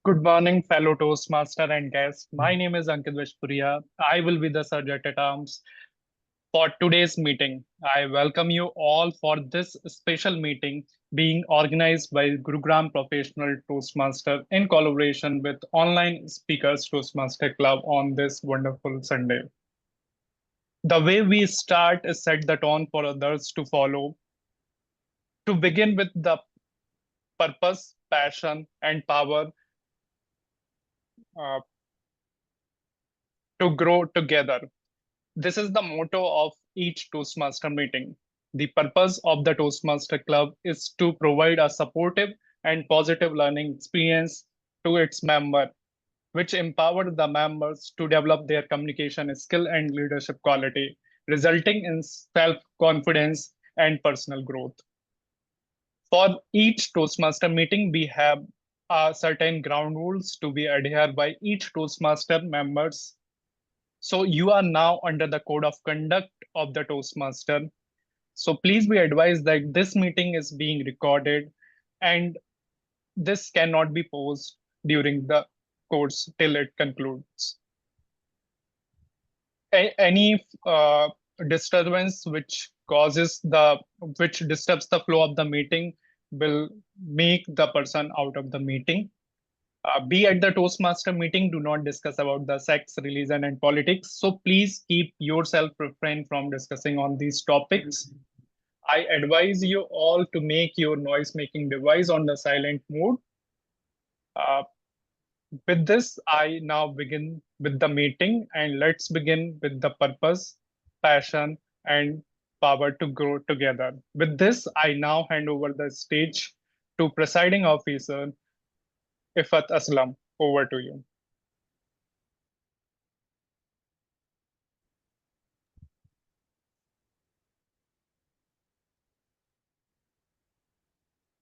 Good morning, fellow Toastmaster and guests. My name is Ankit Vishpuria. I will be the Surgeon at Arms for today's meeting. I welcome you all for this special meeting being organized by Gurugram Professional Toastmaster in collaboration with Online Speakers Toastmaster Club on this wonderful Sunday. The way we start is set the tone for others to follow. To begin with the purpose, passion, and power uh, to grow together. This is the motto of each Toastmaster meeting. The purpose of the Toastmaster Club is to provide a supportive and positive learning experience to its member, which empower the members to develop their communication skill and leadership quality, resulting in self-confidence and personal growth. For each Toastmaster meeting, we have certain ground rules to be adhered by each Toastmaster members. So you are now under the code of conduct of the Toastmaster. So please be advised that this meeting is being recorded and this cannot be paused during the course till it concludes. Any disturbance which disturbs the flow of the meeting will make the person out of the meeting. Be at the Toastmaster meeting, do not discuss about the sex, religion, and politics. So please keep yourself refrain from discussing on these topics. I advise you all to make your noise making device on the silent mode. Uh, with this, I now begin with the meeting, and let's begin with the purpose, passion, and power to grow together. With this, I now hand over the stage to presiding officer Ifat Aslam. Over to you.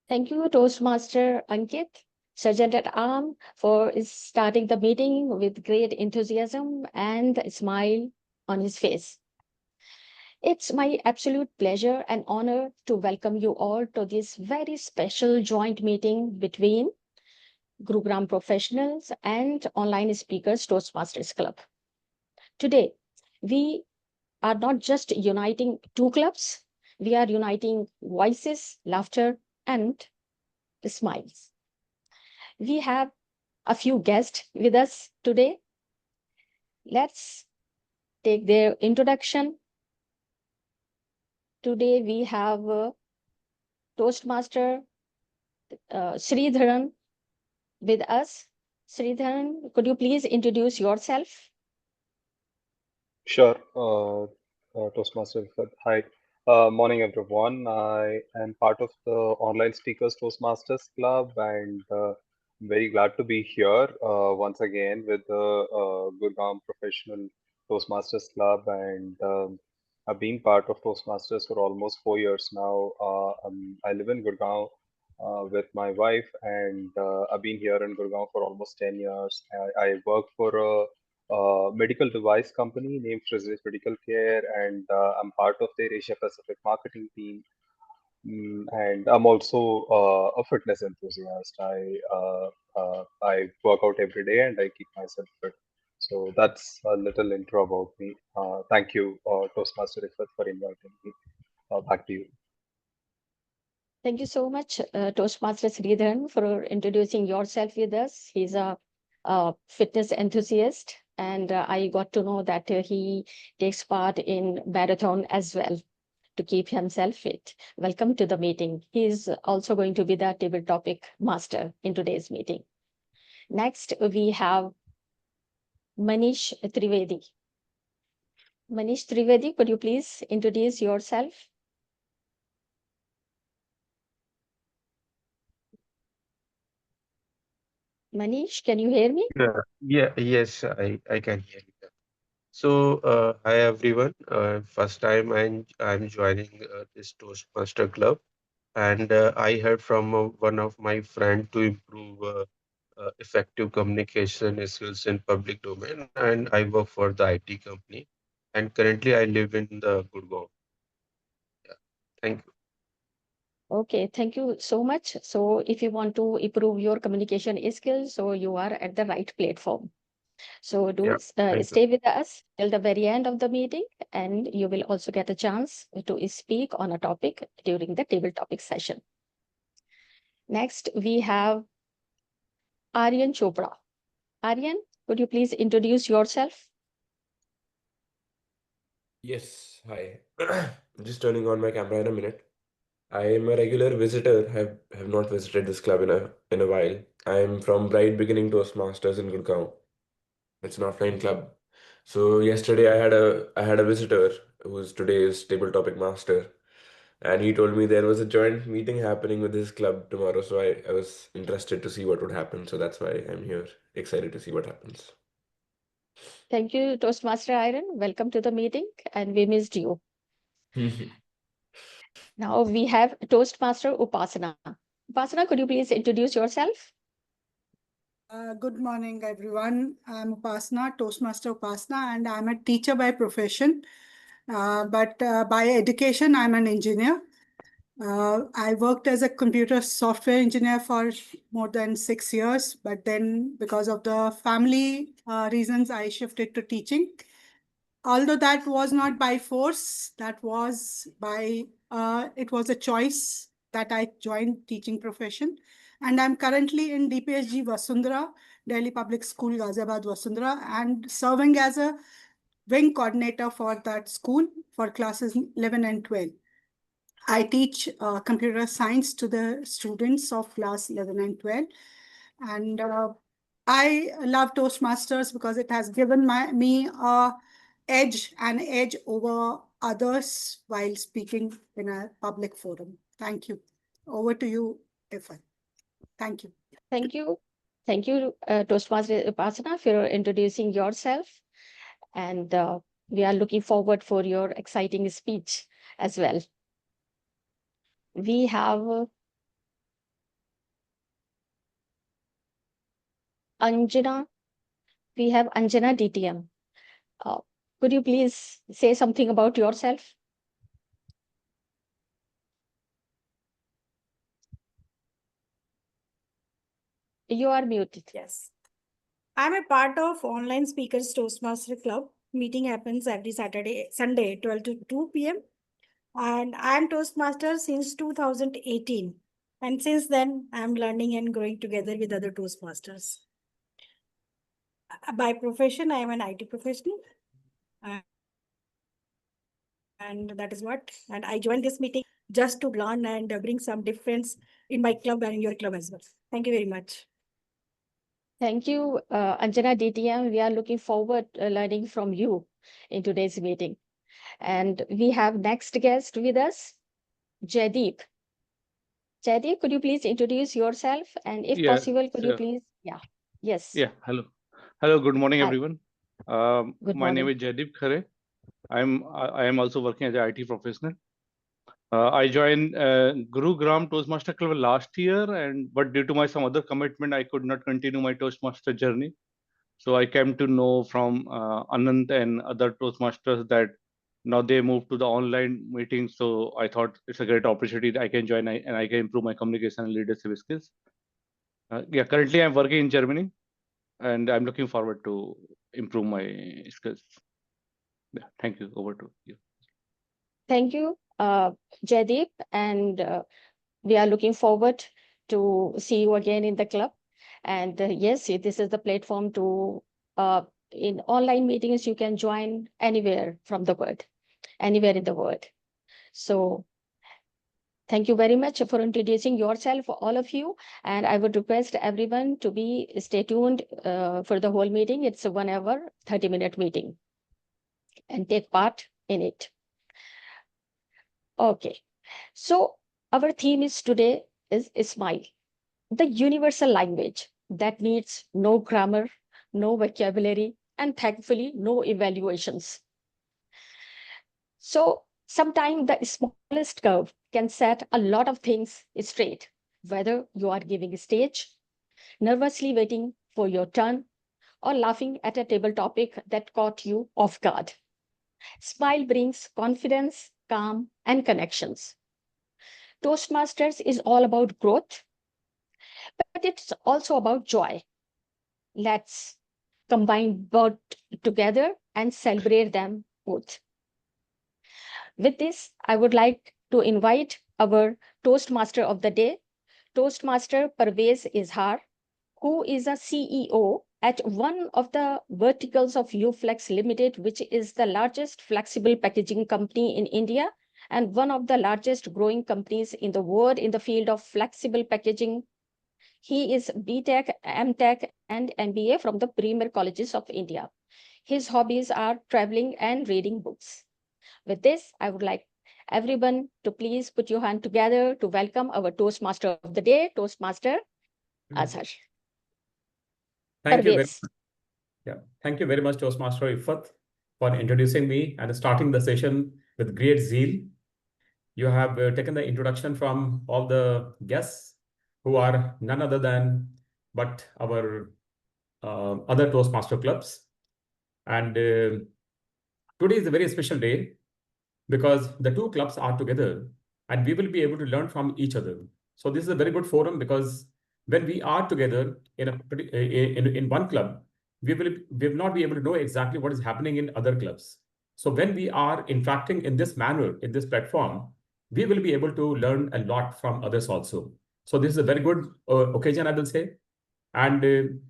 Thank you, Toastmaster Ankit, Sergeant at Arm, for starting the meeting with great enthusiasm and a smile on his face. It's my absolute pleasure and honor to welcome you all to this very special joint meeting between Gurugram professionals and online speakers Toastmasters Club. Today, we are not just uniting two clubs, we are uniting voices, laughter, and smiles. We have a few guests with us today. Let's take their introduction. Today we have Toastmaster Sridharan with us. Sridharan, could you please introduce yourself? Sure, Toastmaster. Hi, morning everyone. I am part of the Online Speakers Toastmasters Club and very glad to be here once again with the Gurgaon Professional Toastmasters Club. And I've been part of Toastmasters for almost 4 years now. I live in Gurgaon with my wife, and I've been here in Gurgaon for almost 10 years. I work for a medical device company named Frisbee Medical Care, and I'm part of their Asia Pacific marketing team. And I'm also a fitness enthusiast. I work out every day and I keep myself fit. So that's a little intro about me. Thank you, Toastmaster Ifat, for inviting me. Back to you. Thank you so much, Toastmaster Sridharan, for introducing yourself with us. He's a fitness enthusiast, and I got to know that he takes part in marathon as well to keep himself fit. Welcome to the meeting. He is also going to be the table topic master in today's meeting. Next, we have Manish Trivedi. Manish Trivedi, could you please introduce yourself? Manish, can you hear me? Yes, I can hear you. So, hi everyone. First time I'm joining this Toastmaster Club, and I heard from one of my friend to improve effective communication skills in public domain, and I work for the IT company, and currently I live in the Gurgaon. Yeah, thank you. Okay, thank you so much. So if you want to improve your communication skills, so you are at the right platform. So Yeah, thank you. stay with us till the very end of the meeting, and you will also get a chance to speak on a topic during the table topic session. Next, we have Aryan Chopra. Aryan, could you please introduce yourself? Yes, hi. Just turning on my camera in a minute. I am a regular visitor. Have not visited this club in a while. I am from Bright Beginning Toastmasters in Gurgaon. It's an offline club. So yesterday I had a visitor who's today's table topic master, and he told me there was a joint meeting happening with his club tomorrow. So I was interested to see what would happen. So that's why I'm here, excited to see what happens. Thank you, Toastmaster Aryan. Welcome to the meeting, and we missed you. Now we have Toastmaster Upasana. Upasana, could you please introduce yourself? Good morning, everyone. I'm Upasana, Toastmaster Upasana, and I'm a teacher by profession. But by education, I'm an engineer. I worked as a computer software engineer for more than 6 years, but then because of the family reasons, I shifted to teaching. Although that was not by force, that was it was a choice that I joined teaching profession. And I'm currently in DPSG Vasundhara, Delhi Public School, Ghaziabad, Vasundhara, and serving as a wing coordinator for that school for classes 11 and 12. I teach computer science to the students of class 11 and 12. And I love Toastmasters because it has given me a edge over others while speaking in a public forum. Thank you. Over to you, Ifan. Thank you. Thank you. Thank you, Toastmaster Upasana, for introducing yourself. And we are looking forward for your exciting speech as well. We have Anjana. We have Anjana DTM. Could you please say something about yourself? You are muted. Yes. I'm a part of Online Speakers Toastmaster Club. Meeting happens every Sunday, 12 to 2 p.m. And I'm Toastmaster since 2018. And since then, I'm learning and growing together with other Toastmasters. By profession, I am an IT professional. And that is what. And I joined this meeting just to learn and bring some difference in my club and in your club as well. Thank you very much. Thank you, Anjana DTM. We are looking forward learning from you in today's meeting. And we have next guest with us, Jaideep. Jaideep, could you please introduce yourself? And if Yeah, possible, could you sure. please? Yeah. Yes. Yeah, hello. Hello, good morning, Hi. everyone. Good My name morning. is Jaideep Khare. I am also working as an IT professional. I joined Gurugram Toastmaster Club last year, but due to my some other commitment, I could not continue my Toastmaster journey. So I came to know from Anand and other Toastmasters that now they moved to the online meeting. So I thought it's a great opportunity that I can join and I can improve my communication and leadership skills. Yeah, currently I'm working in Germany, and I'm looking forward to improve my skills. Yeah, thank you. Over to you. Thank you, Jaideep. And we are looking forward to see you again in the club. And yes, this is the platform to, in online meetings, you can join anywhere from the world, anywhere in the world. So thank you very much for introducing yourself, all of you. And I would request everyone to stay tuned for the whole meeting. It's a 1 hour, 30-minute meeting, and take part in it. Okay. So our theme is today is smile, the universal language that needs no grammar, no vocabulary, and thankfully no evaluations. So sometimes the smallest curve can set a lot of things straight, whether you are giving a stage, nervously waiting for your turn, or laughing at a table topic that caught you off guard. Smile brings confidence, calm, and connections. Toastmasters is all about growth, but it's also about joy. Let's combine both together and celebrate them both. With this, I would like to invite our Toastmaster of the day, Toastmaster Parwez Izhar, who is a CEO at one of the verticals of UFlex Limited, which is the largest flexible packaging company in India and one of the largest growing companies in the world in the field of flexible packaging. He is BTech, MTech, and MBA from the premier colleges of India. His hobbies are traveling and reading books. With this, I would like everyone to please put your hand together to welcome our Toastmaster of the day, Toastmaster Azhar. Thank you very Parvez. Thank you very much, Toastmaster Ifat, for introducing me and starting the session with great zeal. You have taken the introduction from all the guests who are none other than but our other Toastmaster clubs. And today is a very special day because the two clubs are together and we will be able to learn from each other. So this is a very good forum because when we are together in one club, we will not be able to know exactly what is happening in other clubs. So when we are interacting in this manner, in this platform, we will be able to learn a lot from others also. So this is a very good occasion, I will say. And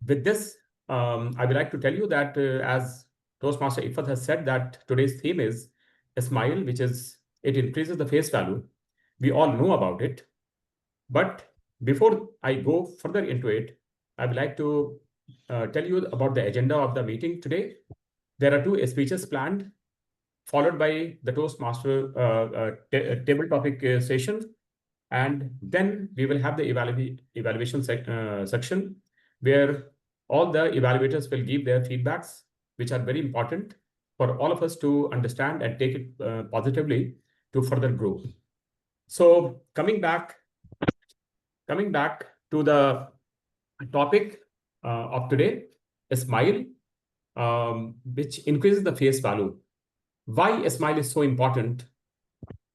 with this, I would like to tell you that as Toastmaster Ifat has said that today's theme is a smile, which is, it increases the face value. We all know about it. But before I go further into it, I would like to tell you about the agenda of the meeting today. There are two speeches planned, followed by the Toastmaster table topic session. And then we will have the evaluation section where all the evaluators will give their feedbacks, which are very important for all of us to understand and take it positively to further grow. So coming back to the topic of today, a smile, which increases the face value. Why a smile is so important?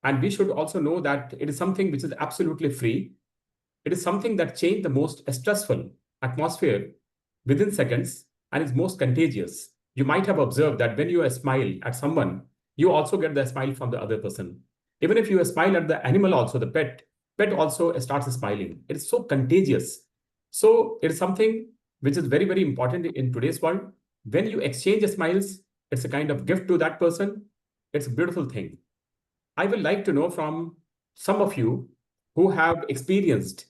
And we should also know that it is something which is absolutely free. It is something that changes the most stressful atmosphere within seconds and is most contagious. You might have observed that when you smile at someone, you also get the smile from the other person. Even if you smile at the animal also, the pet also starts smiling. It is so contagious. So it is something which is very, very important in today's world. When you exchange smiles, it's a kind of gift to that person. It's a beautiful thing. I would like to know from some of you who have experienced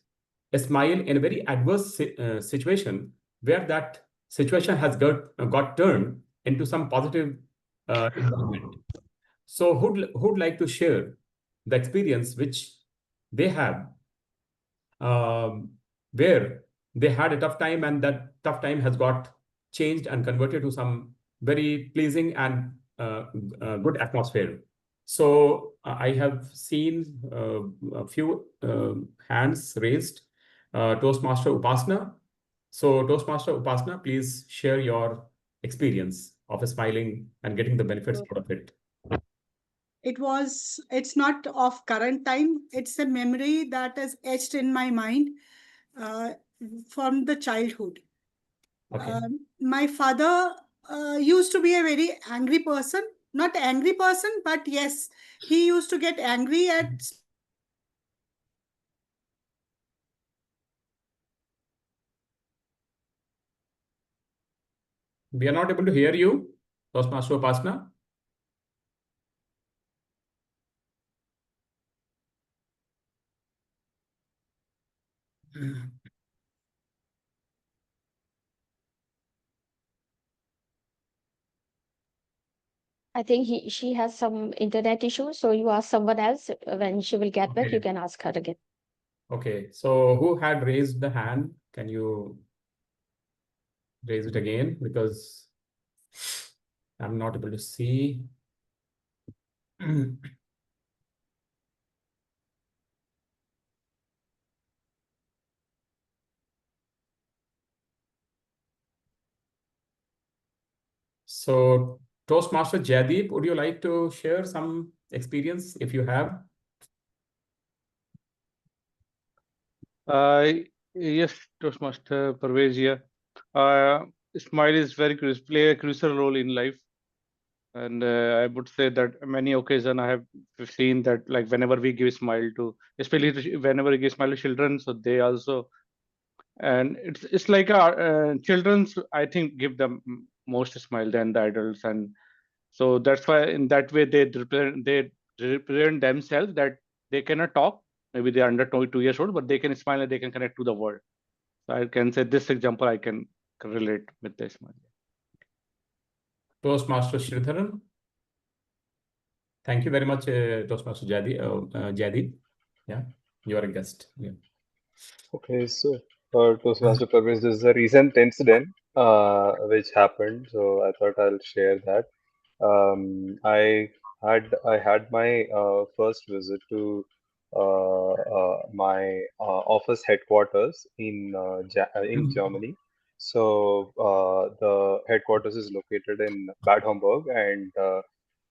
a smile in a very adverse situation where that situation has got turned into some positive environment. So who'd like to share the experience which they have where they had a tough time and that tough time has got changed and converted to some very pleasing and good atmosphere. So I have seen a few hands raised. Toastmaster Upasna. So Toastmaster Upasna, please share your experience of smiling and getting the benefits out of it. It's not of current time. It's a memory that is etched in my mind from the childhood. Okay. My father used to be a very angry person. Not angry person, but yes, he used to get angry at We are not able to hear you, Toastmaster Upasna. I think she has some internet issues, so you ask someone else. When she will get back, you can ask her again. Okay, so who had raised the hand? Can you raise it again? Because I'm not able to see. So Toastmaster Jaideep, would you like to share some experience if you have? Yes, Toastmaster Parvez here. Smile is play a crucial role in life, and I would say that many occasions I have seen that, like, whenever we give smile to, especially whenever we give smile to children, so they also, and it's like children's, I think, give them most smile than the adults, and so that's why in that way they represent themselves that they cannot talk. Maybe they are under 2 years old, but they can smile and they can connect to the world. So I can say this example I can relate with this one. Toastmaster Sridharan. Thank you very much, Toastmaster Jadi. Yeah, you are a guest. Yeah. Okay, so Toastmaster Parvez, this is a recent incident which happened, so I thought I'll share that. I had my first visit to my office headquarters in Germany. So the headquarters is located in Bad Homburg, and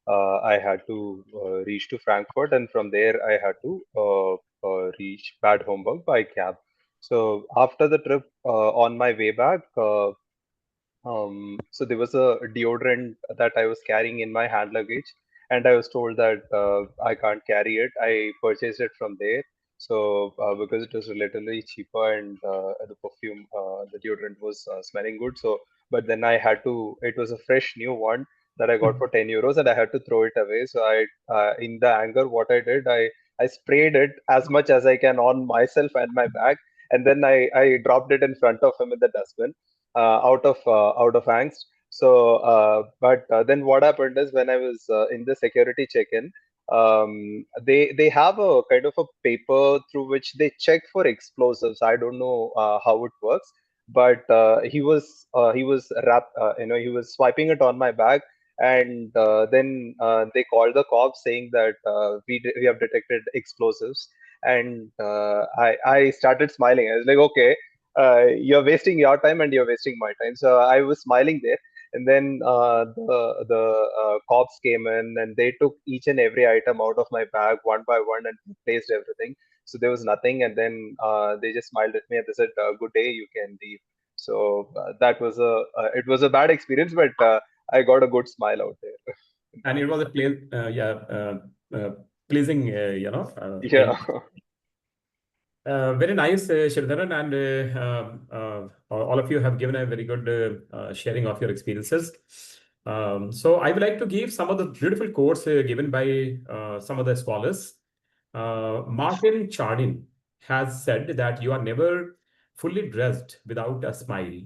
I had to reach to Frankfurt, and from there I had to reach Bad Homburg by cab. So after the trip, on my way back, so there was a deodorant that I was carrying in my hand luggage, and I was told that I can't carry it. I purchased it from there. So because it was relatively cheaper, and the perfume, the deodorant was smelling good. So, but then I had to. It was a fresh new one that I got for 10 euros, and I had to throw it away. So in the anger, what I did, I sprayed it as much as I can on myself and my bag, and then I dropped it in front of him in the dustbin, out of angst. So, but then what happened is, when I was in the security check-in, they have a kind of a paper through which they check for explosives. I don't know how it works, but he was he was swiping it on my bag, and then they called the cops saying that we have detected explosives, and I started smiling. I was like, okay, you're wasting your time and you're wasting my time. So I was smiling there. And then the cops came in, and they took each and every item out of my bag one by one and placed everything. So there was nothing. And then they just smiled at me and they said, "Good day, you can leave." So that was it was a bad experience, but I got a good smile out there. And it was a pleasing, Yeah. Very nice, Sridharan, and all of you have given a very good sharing of your experiences. So I would like to give some of the beautiful quotes given by some of the scholars. Martin Chardin has said that you are never fully dressed without a smile.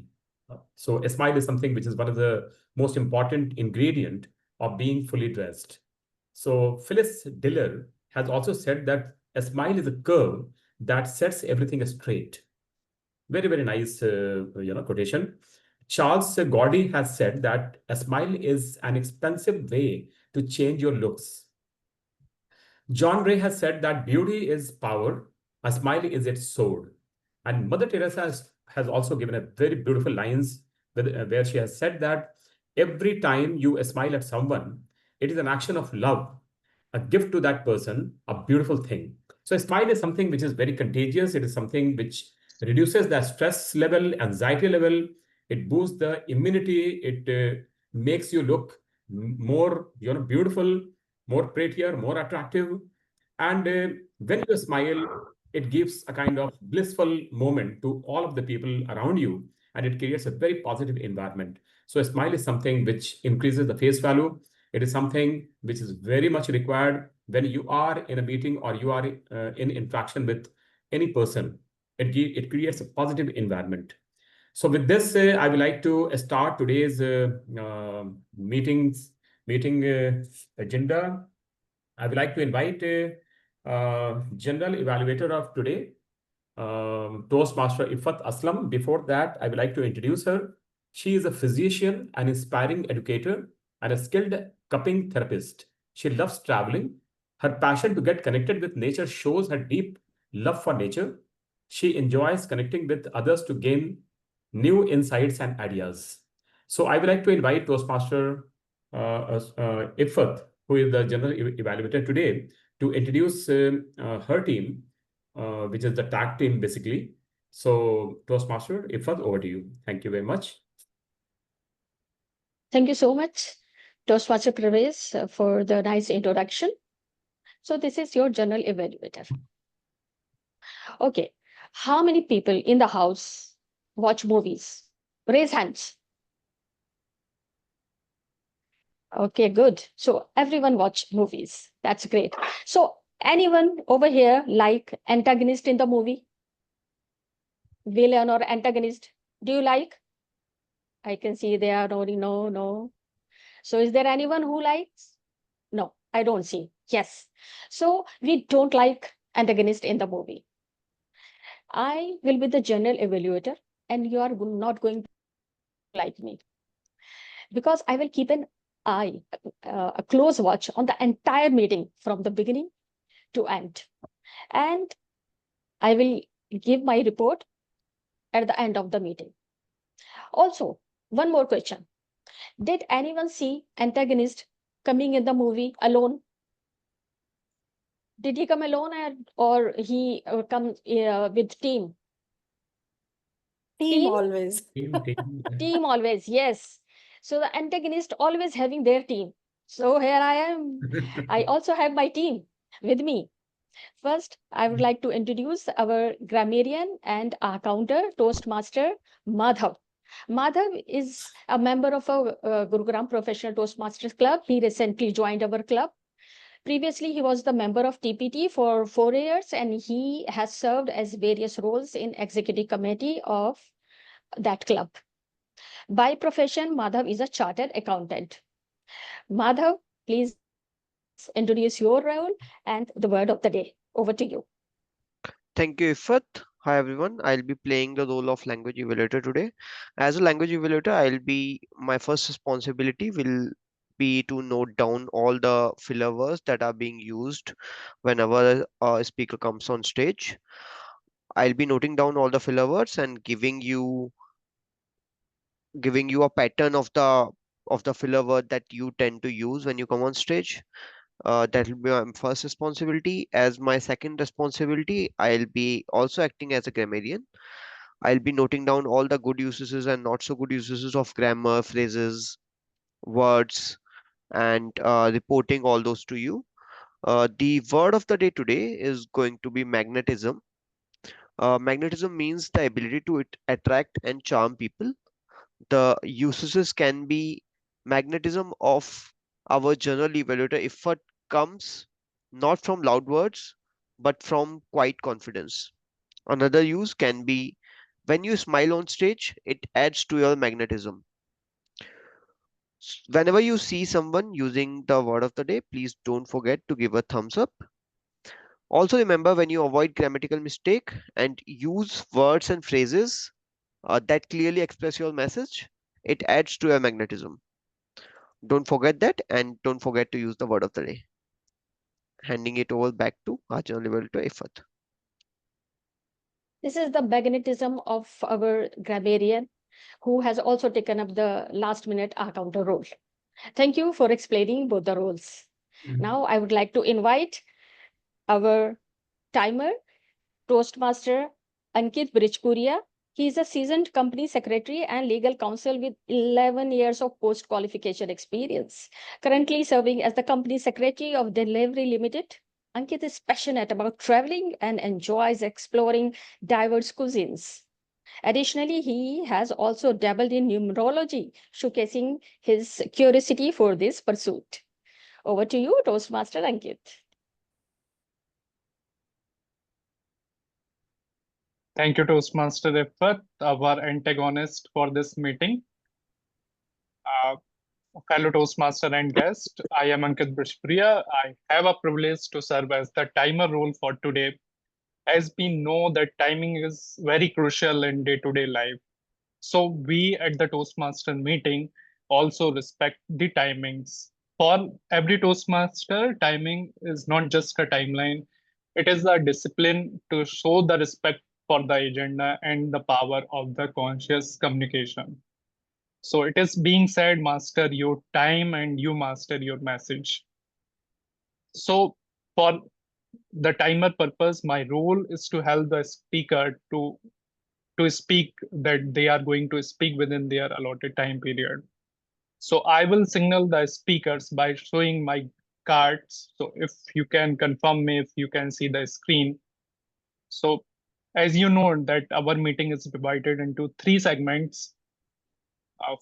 So a smile is something which is one of the most important ingredient of being fully dressed. So Phyllis Diller has also said that a smile is a curve that sets everything straight. Very, very nice, quotation. Charles Gordy has said that a smile is an expensive way to change your looks. John Gray has said that beauty is power, a smile is its sword. And Mother Teresa has also given a very beautiful lines where she has said that every time you smile at someone, it is an action of love, a gift to that person, a beautiful thing. So a smile is something which is very contagious. It is something which reduces the stress level, anxiety level. It boosts the immunity. It makes you look more, beautiful, more prettier, more attractive. And when you smile, it gives a kind of blissful moment to all of the people around you, and it creates a very positive environment. So a smile is something which increases the face value. It is something which is very much required when you are in a meeting or you are in interaction with any person. It creates a positive environment. So with this, I would like to start today's meeting agenda. I would like to invite general evaluator of today, Toastmaster Ifat Aslam. Before that, I would like to introduce her. She is a physician, an inspiring educator, and a skilled cupping therapist. She loves traveling. Her passion to get connected with nature shows her deep love for nature. She enjoys connecting with others to gain new insights and ideas. So I would like to invite Toastmaster Ifat, who is the general evaluator today, to introduce her team which is the tag team basically. So Toastmaster, Ifat, over to you. Thank you very much. Thank you so much, Toastmaster Parwez, for the nice introduction. So this is your general evaluator. Okay, how many people in the house watch movies? Raise hands. Okay, good. So everyone watch movies. That's great. So anyone over here like antagonist in the movie? Villain or antagonist? Do you like? I can see they are nodding, no, no. So is there anyone who likes? No, I don't see. Yes. So we don't like antagonist in the movie. I will be the general evaluator and you are not going to like me because I will keep an eye, a close watch on the entire meeting from the beginning to end. And I will give my report at the end of the meeting. Also, one more question. Did anyone see antagonist coming in the movie alone? Did he come alone or he come with team? Team always. Team always, yes. So the antagonist always having their team. So here I am. I also have my team with me. First, I would like to introduce our grammarian and accounter, Toastmaster Madhav. Madhav is a member of a Gurugram Professional Toastmasters Club. He recently joined our club. Previously, he was the member of TPT for 4 years and he has served as various roles in executive committee of that club. By profession, Madhav is a chartered accountant. Madhav, please introduce your role and the word of the day. Over to you. Thank you, Ifat. Hi everyone. I'll be playing the role of language evaluator today. As a language evaluator, my first responsibility will be to note down all the filler words that are being used whenever a speaker comes on stage. I'll be noting down all the filler words and giving you a pattern of the filler word that you tend to use when you come on stage. That will be my first responsibility. As my second responsibility, I'll be also acting as a grammarian. I'll be noting down all the good usages and not so good usages of grammar, phrases, words, and reporting all those to you. The word of the day today is going to be magnetism. Magnetism means the ability to attract and charm people. The usages can be magnetism of our general evaluator if it comes not from loud words but from quiet confidence. Another use can be when you smile on stage, it adds to your magnetism. Whenever you see someone using the word of the day, please don't forget to give a thumbs up. Also remember, when you avoid grammatical mistake and use words and phrases that clearly express your message, it adds to your magnetism. Don't forget that, and don't forget to use the word of the day. Handing it over back to our general evaluator Ifat. This is the magnetism of our grammarian who has also taken up the last minute accounter role. Thank you for explaining both the roles. Now I would like to invite our timer, Toastmaster Ankit Brijpuria. He is a seasoned company secretary and legal counsel with 11 years of post-qualification experience. Currently serving as the company secretary of Delivery Limited, Ankit is passionate about traveling and enjoys exploring diverse cuisines. Additionally, he has also dabbled in numerology, showcasing his curiosity for this pursuit. Over to you, Toastmaster Ankit. Thank you, Toastmaster Ifat, our antagonist for this meeting. Uh, Fellow Toastmaster and guest, I am Ankit Bishpriya. I have a privilege to serve as the timer role for today, as we know that timing is very crucial in day-to-day life. So we at the Toastmaster meeting also respect the timings. For every Toastmaster, timing is not just a timeline, it is a discipline to show the respect for the agenda and the power of the conscious communication. So it is being said, master your time and you master your message. So for the timer purpose, my role is to help the speaker to speak that they are going to speak within their allotted time period. So I will signal the speakers by showing my cards. So if you can confirm me, if you can see the screen. So as you know that our meeting is divided into 3 segments.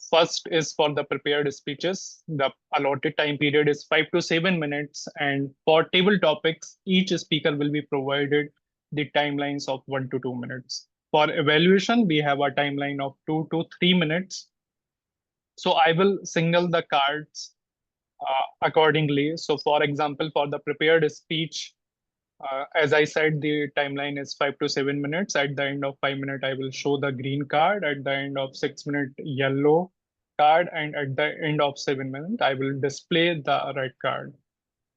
First is for the prepared speeches. The allotted time period is 5 to 7 minutes. And for table topics, each speaker will be provided the timelines of 1 to 2 minutes. For evaluation, we have a timeline of 2 to 3 minutes. So I will signal the cards accordingly. So for example, for the prepared speech, as I said, the timeline is 5 to 7 minutes. At the end of 5 minutes, I will show the green card. At the end of 6 minutes, yellow card. And at the end of 7 minutes, I will display the red card.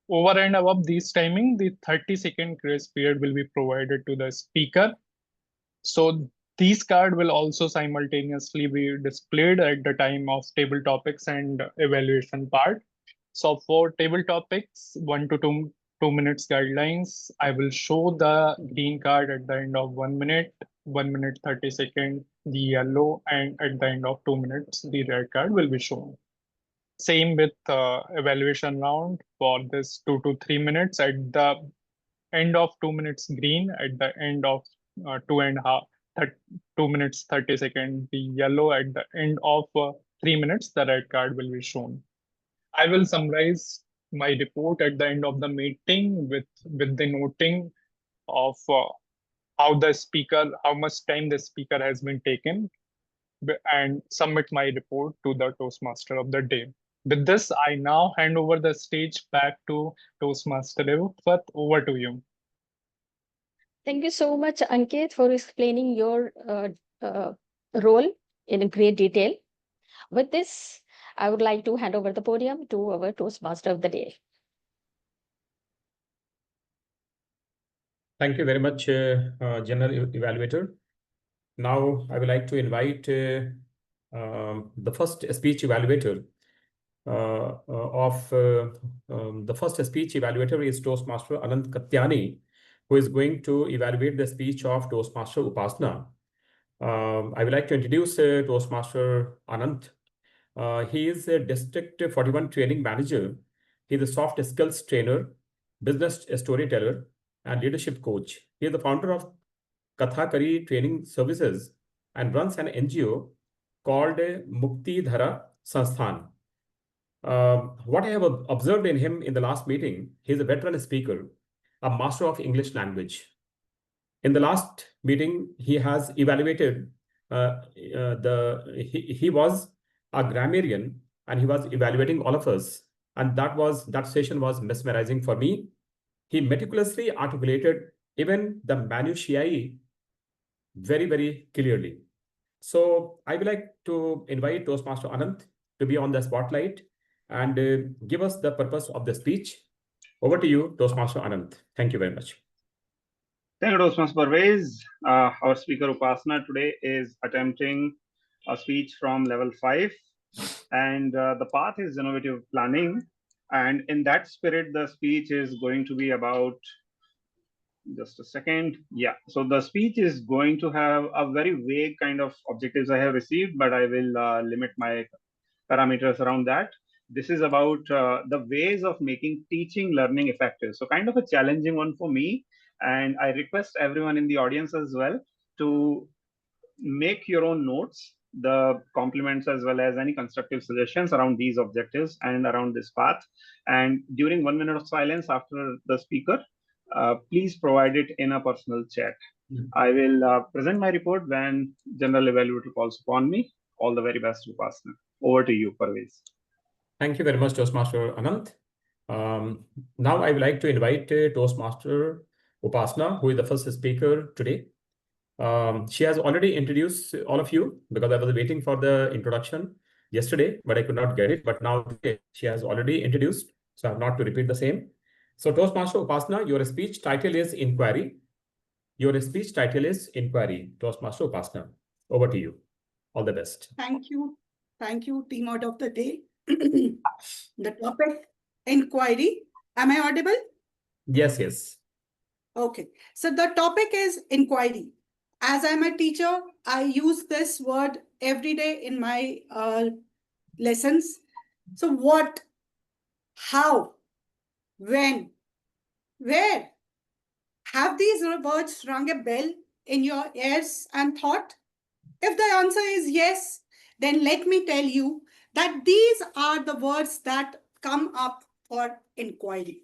Over and above this timing, the 30-second grace period will be provided to the speaker. So these cards will also simultaneously be displayed at the time of table topics and evaluation part. So for table topics, 1 to 2 minutes guidelines, I will show the green card at the end of 1 minute, 1 minute 30 seconds, the yellow, and at the end of 2 minutes, the red card will be shown. Same with evaluation round for this 2 to 3 minutes. At the end of 2 minutes, green. At the end of 2 minutes 30 seconds, the yellow. At the end of 3 minutes, the red card will be shown. I will summarize my report at the end of the meeting with the noting of how much time the speaker has been taken, and submit my report to the Toastmaster of the day. With this, I now hand over the stage back to Toastmaster Ifat. Over to you. Thank you so much, Ankit, for explaining your role in great detail. With this, I would like to hand over the podium to our Toastmaster of the day. Thank you very much, General Evaluator. Now, I would like to invite the first speech evaluator the first speech evaluator is Toastmaster Anant Katyani, who is going to evaluate the speech of Toastmaster Upasna. I would like to introduce Toastmaster Anant. He is a District 41 Training Manager. He is a soft skills trainer, business storyteller, and leadership coach. He is the founder of Kathakari Training Services and runs an NGO called Mukti Dhara Sansthan. What I have observed in him in the last meeting, he is a veteran speaker, a master of English language. In the last meeting, he has evaluated, he was a grammarian and he was evaluating all of us. And that session was mesmerizing for me. He meticulously articulated even the minutiae very, very clearly. So I would like to invite Toastmaster Anant to be on the spotlight and give us the purpose of the speech. Over to you, Toastmaster Anant. Thank you very much. Thank you, Toastmaster Parwez. Our speaker Upasna today is attempting a speech from level 5, and the path is innovative planning. And in that spirit, the speech is going to be about, just a second. Yeah, so the speech is going to have a very vague kind of objectives I have received, but I will limit my parameters around that. This is about the ways of making teaching learning effective. So kind of a challenging one for me. And I request everyone in the audience as well to make your own notes, the compliments as well as any constructive suggestions around these objectives and around this path. And during 1 minute of silence after the speaker, please provide it in a personal chat. I will present my report when General Evaluator calls upon me. All the very best, Upasna. Over to you, Parvez. Thank you very much, Toastmaster Anant. Now I would like to invite Toastmaster Upasna, who is the first speaker today. She has already introduced all of you because I was waiting for the introduction yesterday, but I could not get it. But now she has already introduced, so I have not to repeat the same. So Toastmaster Upasna, your speech title is Inquiry. Your speech title is Inquiry. Toastmaster Upasna, over to you. All the best. Thank you. Thank you, team out of the day. The topic, inquiry. Am I audible? Yes, yes. Okay, so the topic is inquiry. As I'm a teacher, I use this word every day in my lessons. So what, how, when, where? Have these words rung a bell in your ears and thought? If the answer is yes, then let me tell you that these are the words that come up for inquiry.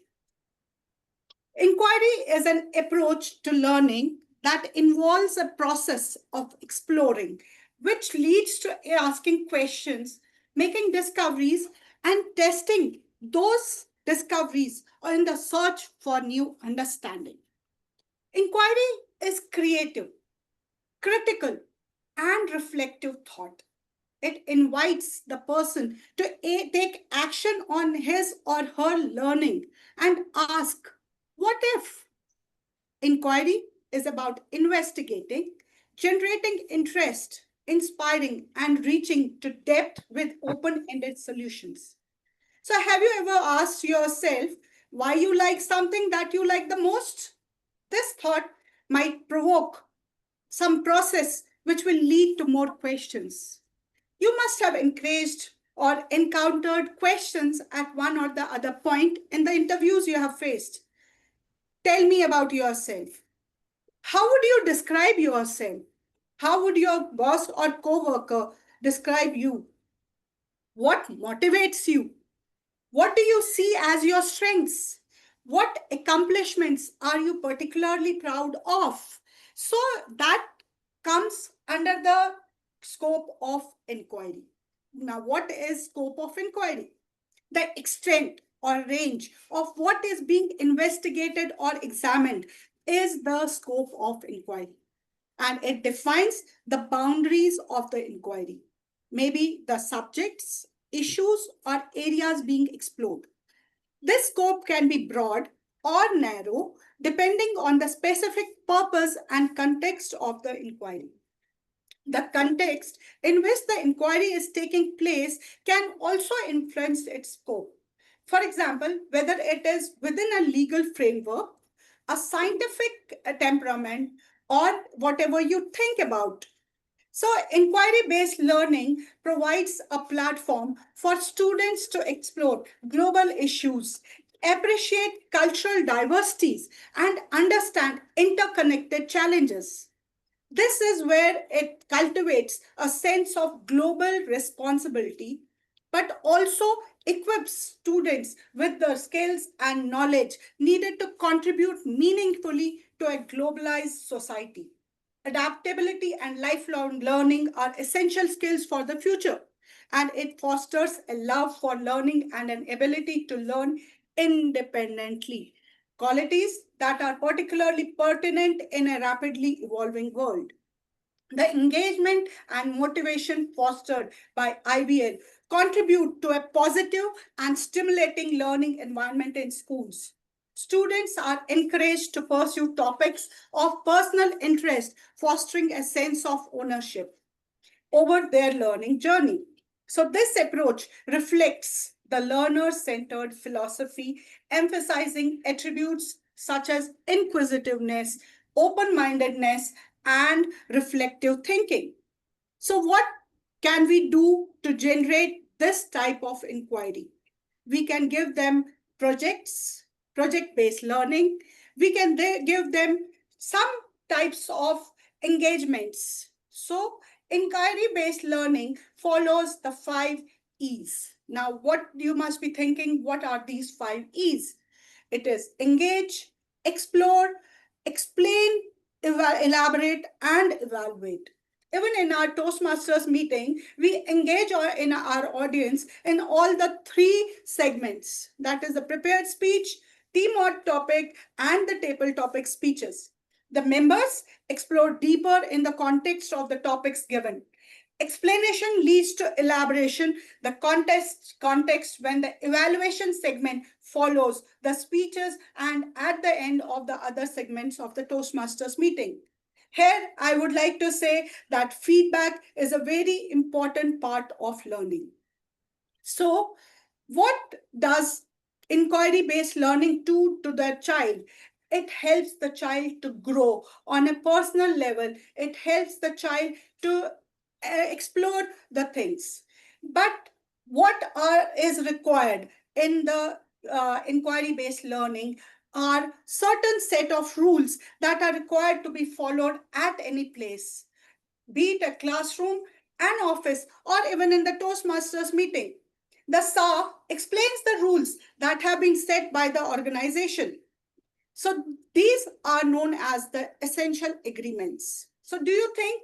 Inquiry is an approach to learning that involves a process of exploring, which leads to asking questions, making discoveries, and testing those discoveries in the search for new understanding. Inquiry is creative, critical, and reflective thought. It invites the person to take action on his or her learning and ask, what if? Inquiry is about investigating, generating interest, inspiring, and reaching to depth with open-ended solutions. So have you ever asked yourself why you like something that you like the most? This thought might provoke some process which will lead to more questions. You must have encouraged or encountered questions at one or the other point in the interviews you have faced. Tell me about yourself. How would you describe yourself? How would your boss or co-worker describe you? What motivates you? What do you see as your strengths? What accomplishments are you particularly proud of? So that comes under the scope of inquiry. Now, what is scope of inquiry? The extent or range of what is being investigated or examined is the scope of inquiry. And it defines the boundaries of the inquiry. Maybe the subjects, issues, or areas being explored. This scope can be broad or narrow depending on the specific purpose and context of the inquiry. The context in which the inquiry is taking place can also influence its scope. For example, whether it is within a legal framework, a scientific temperament, or whatever you think about. So inquiry-based learning provides a platform for students to explore global issues, appreciate cultural diversities, and understand interconnected challenges. This is where it cultivates a sense of global responsibility, but also equips students with the skills and knowledge needed to contribute meaningfully to a globalized society. Adaptability and lifelong learning are essential skills for the future, and it fosters a love for learning and an ability to learn independently, qualities that are particularly pertinent in a rapidly evolving world. The engagement and motivation fostered by IBL contribute to a positive and stimulating learning environment in schools. Students are encouraged to pursue topics of personal interest, fostering a sense of ownership over their learning journey. So this approach reflects the learner-centered philosophy, emphasizing attributes such as inquisitiveness, open-mindedness, and reflective thinking. So what can we do to generate this type of inquiry? We can give them projects, project-based learning. We can give them some types of engagements. So inquiry-based learning follows the 5 E's. Now, what you must be thinking, what are these 5 E's? It is engage, explore, explain, elaborate, and evaluate. Even in our Toastmasters meeting, we engage in our audience in all the 3 segments. That is the prepared speech, team or topic, and the table topic speeches. The members explore deeper in the context of the topics given. Explanation leads to elaboration, the context when the evaluation segment follows the speeches and at the end of the other segments of the Toastmasters meeting. Here, I would like to say that feedback is a very important part of learning. So, what does inquiry-based learning do to the child? it helps the child to grow on a personal level. It helps the child to explore the things. But what is required in the inquiry-based learning are certain set of rules that are required to be followed at any place, be it a classroom, an office, or even in the Toastmasters meeting. The SA explains the rules that have been set by the organization. So these are known as the essential agreements. So do you think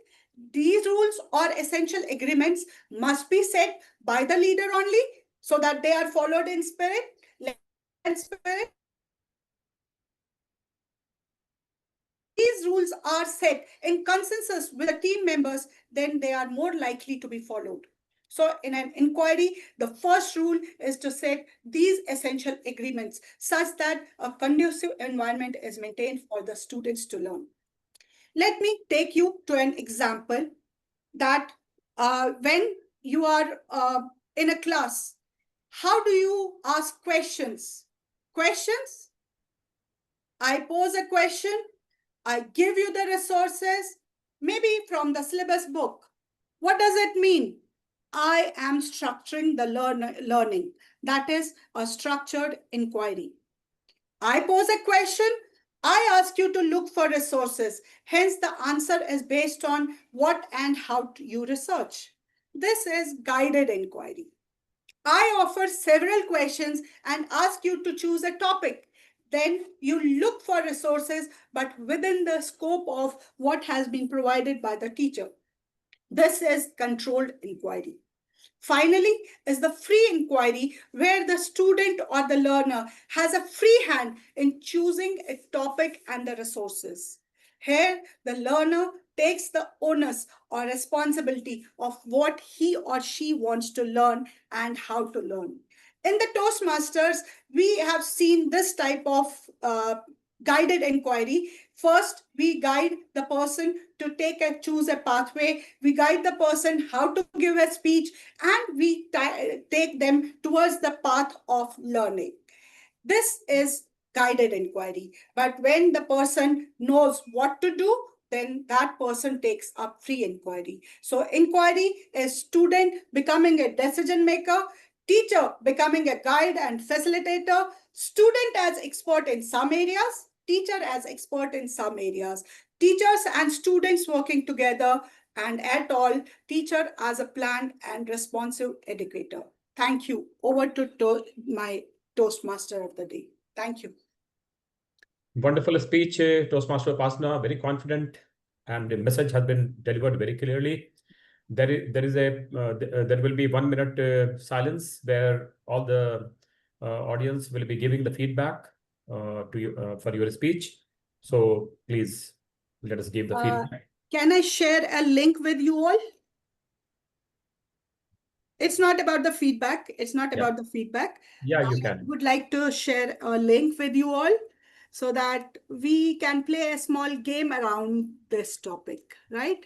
these rules or essential agreements must be set by the leader only so that they are followed in spirit? These rules are set in consensus with the team members, then they are more likely to be followed. So in an inquiry, the first rule is to set these essential agreements such that a conducive environment is maintained for the students to learn. Let me take you to an example that when you are in a class, how do you ask questions? Questions? I pose a question, I give you the resources, maybe from the syllabus book. What does it mean? I am structuring the learning. That is a structured inquiry. I pose a question, I ask you to look for resources. Hence, the answer is based on what and how you research. This is guided inquiry. I offer several questions and ask you to choose a topic. Then you look for resources, but within the scope of what has been provided by the teacher. This is controlled inquiry. Finally, is the free inquiry, where the student or the learner has a free hand in choosing a topic and the resources. Here, the learner takes the onus or responsibility of what he or she wants to learn and how to learn. In the Toastmasters, we have seen this type of guided inquiry. First, we guide the person to choose a pathway. We guide the person how to give a speech, and we take them towards the path of learning. This is guided inquiry. But when the person knows what to do, then that person takes up free inquiry. So inquiry is student becoming a decision maker, teacher becoming a guide and facilitator, student as expert in some areas, teacher as expert in some areas, teachers and students working together, and at all, teacher as a planned and responsive educator. Thank you. Over to my Toastmaster of the day. Thank you. Wonderful speech, Toastmaster Upasana, very confident, and the message has been delivered very clearly. There will be 1 minute silence where all the audience will be giving the feedback to you for your speech. So please let us give the feedback. Can I share a link with you all? It's not about the feedback. It's not about the feedback. Yeah, you I can. would like to share a link with you all so that we can play a small game around this topic, right?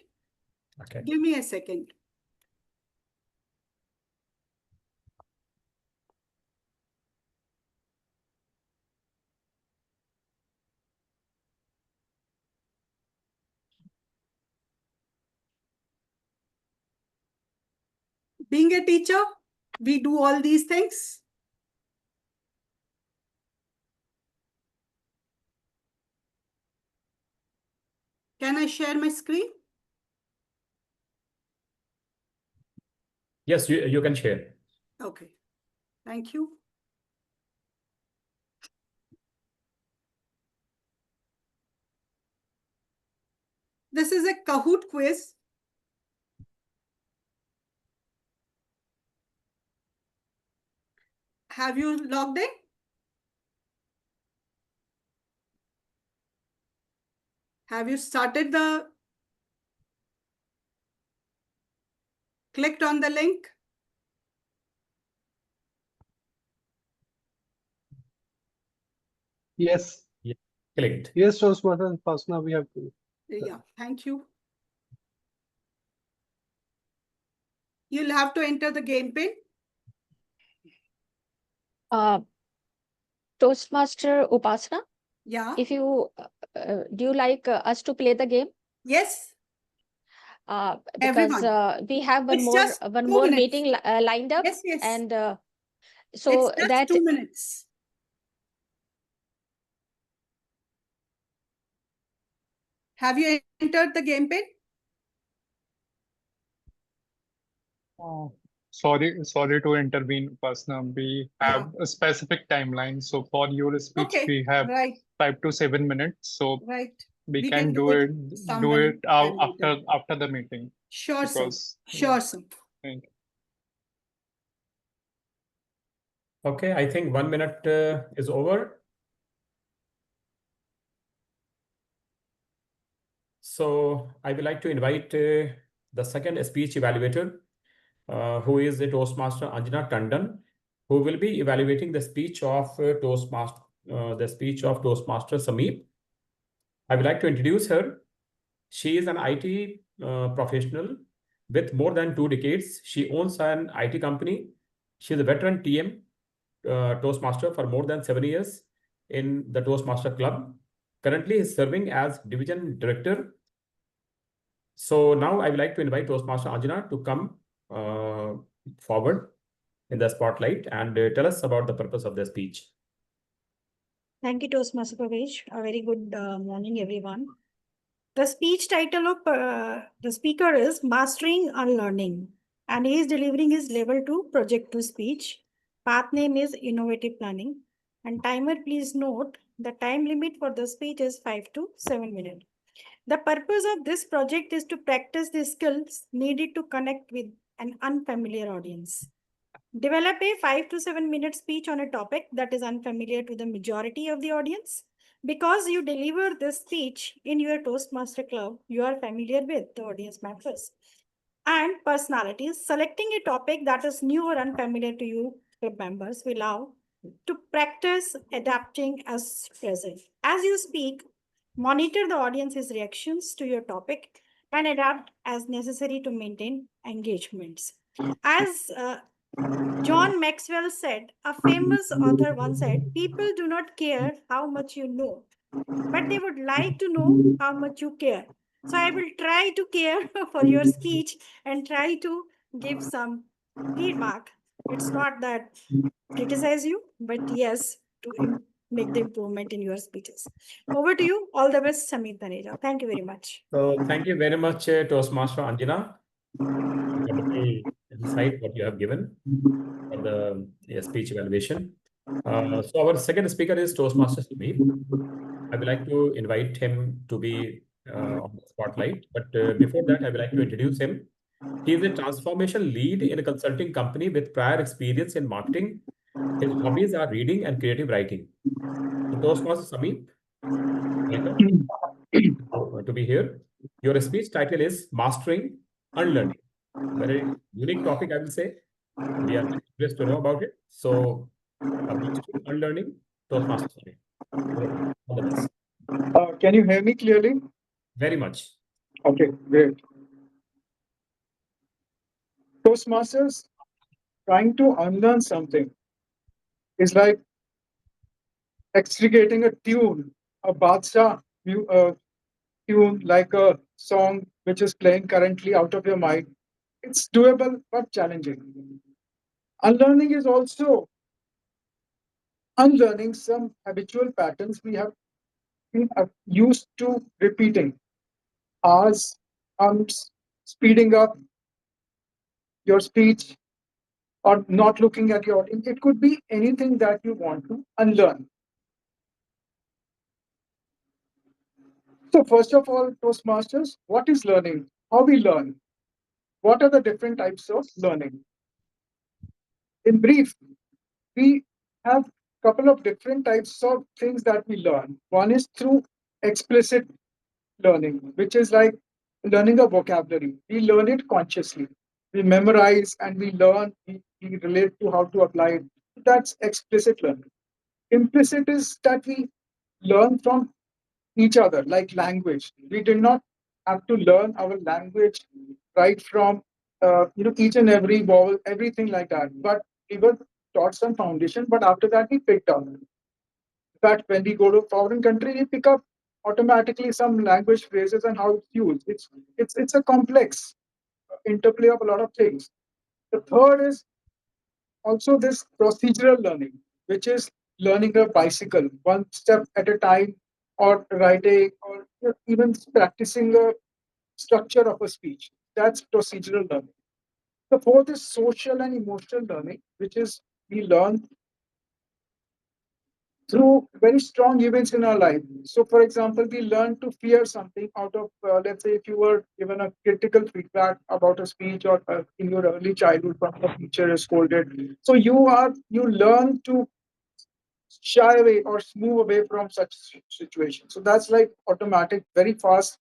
Okay. Give me a second. Being a teacher, we do all these things. Can I share my screen? Yes, you can share. Okay. Thank you. This is a Kahoot quiz. Have you logged in? Have you started clicked on the link? Yes. Yeah, clicked. Yes, Toastmasters Upasana, we have to. Yeah, thank you. You'll have to enter the game pin. Toastmaster Upasana, Yeah. If you do you like us to play the game? Yes. Because Everyone. we have It's just 2 minutes. meeting lined up, Yes, yes. and It's so just that 2 minutes. Have you entered the game pin? Sorry to intervene, Upasana. We have a specific timeline. So for your speech, Okay, we have right, 5 to 7 minutes. So right. we We can can do do it it sometime later. after the meeting. Sure, sir. Because Sure, sir. thank you. Okay, I think 1 minute is over. So I would like to invite the second speech evaluator, who is the Toastmaster Anjana Tandon, who will be evaluating the speech of Toastmaster Sameep. I would like to introduce her. She is an IT professional with more than 2 decades. She owns an IT company. She is a veteran TM Toastmaster for more than 7 years in the Toastmaster Club. Currently, is serving as division director. So now I would like to invite Toastmaster Anjana to come forward in the spotlight and tell us about the purpose of the speech. Thank you, Toastmaster Parwez. A very good morning, everyone. The speech title of the speaker is Mastering Unlearning, and he is delivering his level 2 project 2 speech. Path name is Innovative Planning, and timer, please note the time limit for the speech is 5 to 7 minutes. The purpose of this project is to practice the skills needed to connect with an unfamiliar audience. Develop a 5 to 7 minute speech on a topic that is unfamiliar to the majority of the audience. Because you deliver this speech in your Toastmaster Club, you are familiar with the audience members and personalities. Selecting a topic that is new or unfamiliar to you, club members, will allow to practice adapting as present. As you speak, monitor the audience's reactions to your topic and adapt as necessary to maintain engagements. As John Maxwell said, a famous author once said, people do not care how much you know, but they would like to know how much you care. So I will try to care for your speech and try to give some feedback. It's not that criticize you, but yes, to make the improvement in your speeches. Over to you. All the best, Samit Taneja. Thank you very much. So thank you very much, Toastmaster Anjana. Wonderful insight what you have given for the speech evaluation. So our second speaker is Toastmaster Sameep. I would like to invite him to be on the spotlight. But before that, I would like to introduce him. He is a transformation lead in a consulting company with prior experience in marketing. His hobbies are reading and creative writing. So Toastmaster Sameep, welcome to be here. Your speech title is Mastering Unlearning. Very unique topic, I will say. We are curious to know about it. So, mastering unlearning, Toastmaster Sameep. Over to you. All the best. Can you hear me clearly? Very much. Okay, great. Toastmasters, trying to unlearn something is like extricating a tune, a Badshah tune, like a song which is playing currently out of your mind. It's doable but challenging. Unlearning is also unlearning some habitual patterns we have been used to repeating. Hours, speeding up your speech, or not looking at your audience. It could be anything that you want to unlearn. So first of all, Toastmasters, what is learning? How we learn? What are the different types of learning? In brief, we have a couple of different types of things that we learn. One is through explicit learning, which is like learning a vocabulary. We learn it consciously. We memorize and we learn, we relate to how to apply it. That's explicit learning. Implicit is that we learn from each other, like language. We did not have to learn our language right from each and every vowel, everything like that. But we were taught some foundation, but after that we picked up. fact, when we go to a foreign country, we pick up automatically some language phrases and how it's used. It's a complex interplay of a lot of things. The third is also this procedural learning, which is learning a bicycle one step at a time, or writing, or even practicing a structure of a speech. That's procedural learning. The fourth is social and emotional learning, which is we learn through very strong events in our life. So, for example, we learn to fear something out of, let's say, if you were given a critical feedback about a speech, or in your early childhood from a teacher is scolded. So you learn to shy away or move away from such situations. So that's like automatic, very fast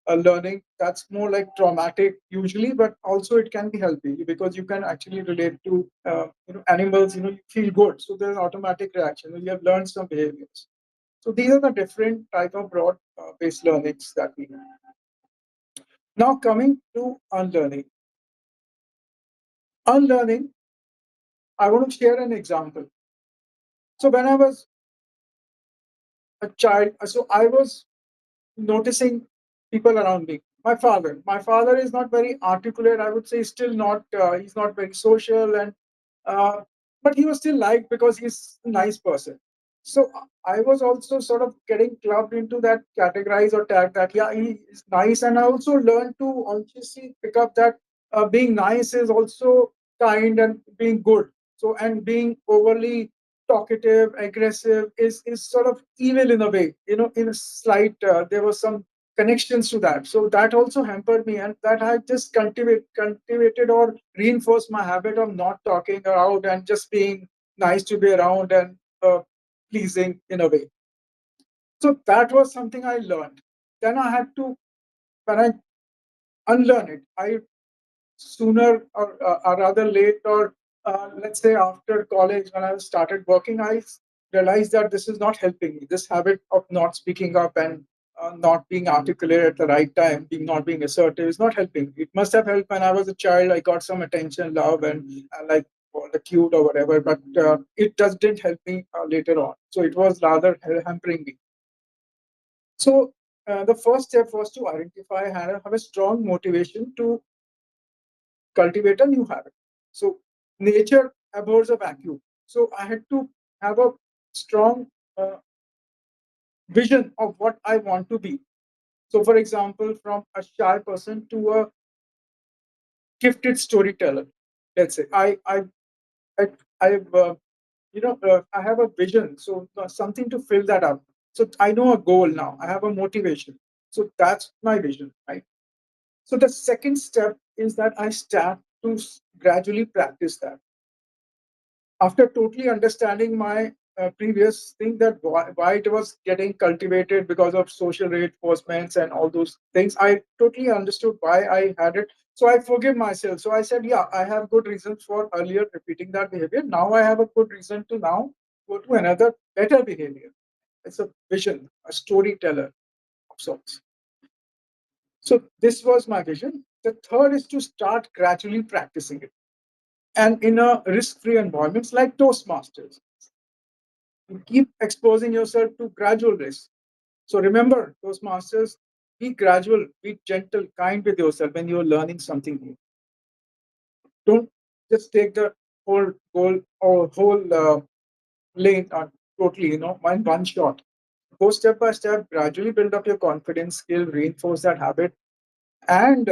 learning. That's more like traumatic usually, but also it can be healthy because you can actually relate to animals. You feel good, so there's automatic reaction. You have learned some behaviors. So these are the different type of broad based learnings that we have. Now coming to unlearning. Unlearning, I want to share an example. So when I was a child, so I was noticing people around me. My father is not very articulate. I would say still not. He's not very social, and uh, but he was still liked because he's a nice person. So I was also sort of getting clubbed into that categorize or tag that yeah, he is nice, and I also learned to consciously pick up that being nice is also kind and being good. So and being overly talkative, aggressive is sort of evil in a way. In a slight, there was some connections to that. So that also hampered me, and that I just cultivated or reinforced my habit of not talking around and just being nice to be around and pleasing in a way. So that was something I learned. Then I had to, when I unlearn it, I sooner or rather late, or let's say after college, when I started working, I realized that this is not helping me. This habit of not speaking up and not being articulate at the right time, not being assertive, is not helping. It must have helped when I was a child. I got some attention, love, and like the cute or whatever, but it just didn't help me later on. So it was rather hampering me. So the first step was to identify and have a strong motivation to cultivate a new habit. So nature abhors a vacuum. So I had to have a strong vision of what I want to be. So, for example, from a shy person to a gifted storyteller. Let's say I I've I have a vision. So something to fill that up. So I know a goal now. I have a motivation. So that's my vision, right? So the second step is that I start to gradually practice that. After totally understanding my previous thing, that why it was getting cultivated because of social reinforcements and all those things, I totally understood why I had it. So I forgive myself. So I said, yeah, I have good reasons for earlier repeating that behavior. Now I have a good reason to now go to another better behavior. It's a vision, a storyteller of sorts. So this was my vision. The third is to start gradually practicing it, and in a risk-free environments like Toastmasters. You keep exposing yourself to gradual risk. So remember, Toastmasters, be gradual, be gentle, kind with yourself when you're learning something new. Don't just take the whole goal or whole lane totally, one shot. Go step by step, gradually build up your confidence skill, reinforce that habit, and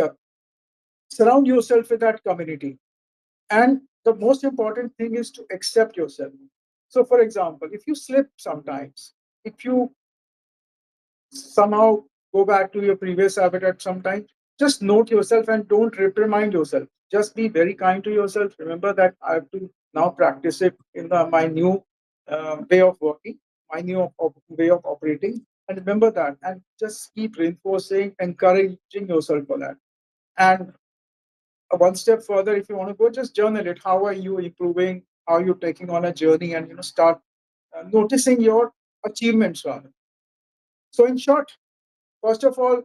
surround yourself with that community. And the most important thing is to accept yourself. So, for example, if you slip sometimes, if you somehow go back to your previous habit at some time, just note yourself and don't reprimand yourself. Just be very kind to yourself. Remember that I have to now practice it in my new way of working, my new way of operating. And remember that, and just keep reinforcing, encouraging yourself for that. And one step further, if you want to go, just journal it. How are you improving? How are you taking on a journey? And start noticing your achievements rather. So, in short, first of all,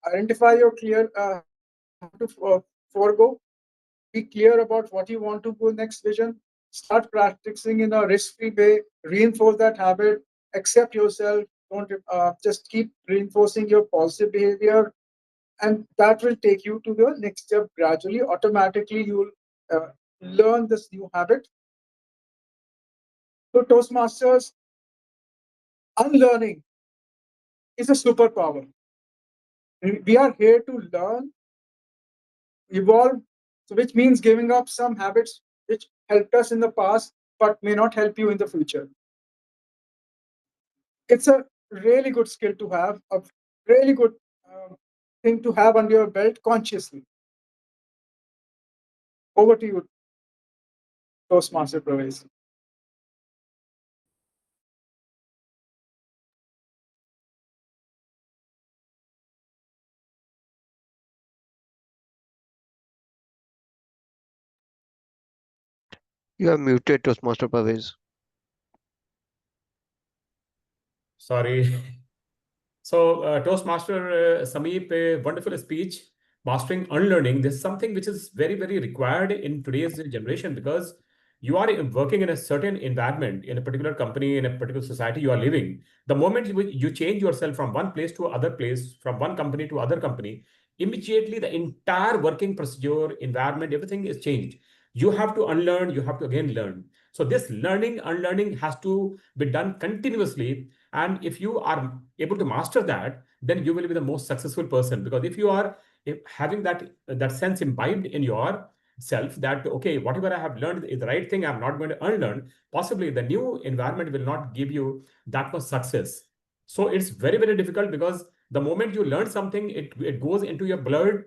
identify your clear habit you want to forego. Be clear about what you want to go next vision. Start practicing in a risk-free way. Reinforce that habit. accept yourself. Don't just keep reinforcing your positive behavior, and that will take you to the next step gradually. Automatically, you will learn this new habit. So, Toastmasters, unlearning is a superpower. We are here to learn, evolve, so which means giving up some habits which helped us in the past but may not help you in the future. It's a really good skill to have, a really good thing to have under your belt consciously. Over to you, Toastmaster Parwez. You are muted, Toastmaster Parvez. Sorry. So, Toastmaster Sameep, a wonderful speech, mastering unlearning. This is something which is very, very required in today's generation because you are working in a certain environment, in a particular company, in a particular society you are living. The moment you change yourself from one place to other place, from one company to other company, immediately the entire working procedure, environment, everything is changed. You have to unlearn, you have to again learn. So this learning, unlearning has to be done continuously, and if you are able to master that, then you will be the most successful person. Because if you are having that sense imbibed in your self that okay, whatever I have learned is the right thing, I'm not going to unlearn, possibly the new environment will not give you that much success. So it's very, very difficult because the moment you learn something, it goes into your blood,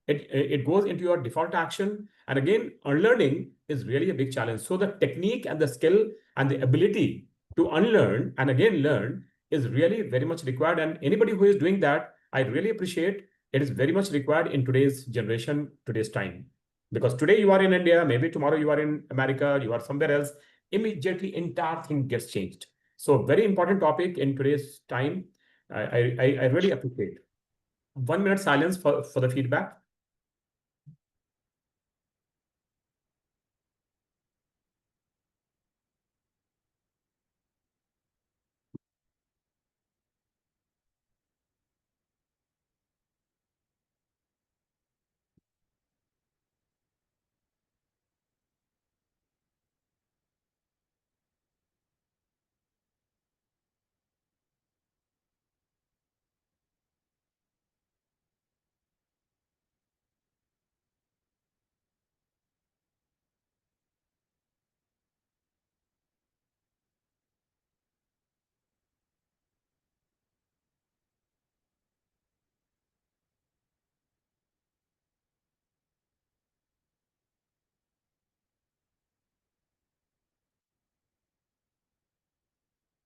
it goes into your default action, and again unlearning is really a big challenge. So the technique and the skill and the ability to unlearn and again learn is really very much required. And anybody who is doing that, I really appreciate. It is very much required in today's generation, today's time. Because today you are in India, maybe tomorrow you are in America, you are somewhere else, immediately entire thing gets changed. So very important topic in today's time. I really appreciate. 1 minute silence for the feedback.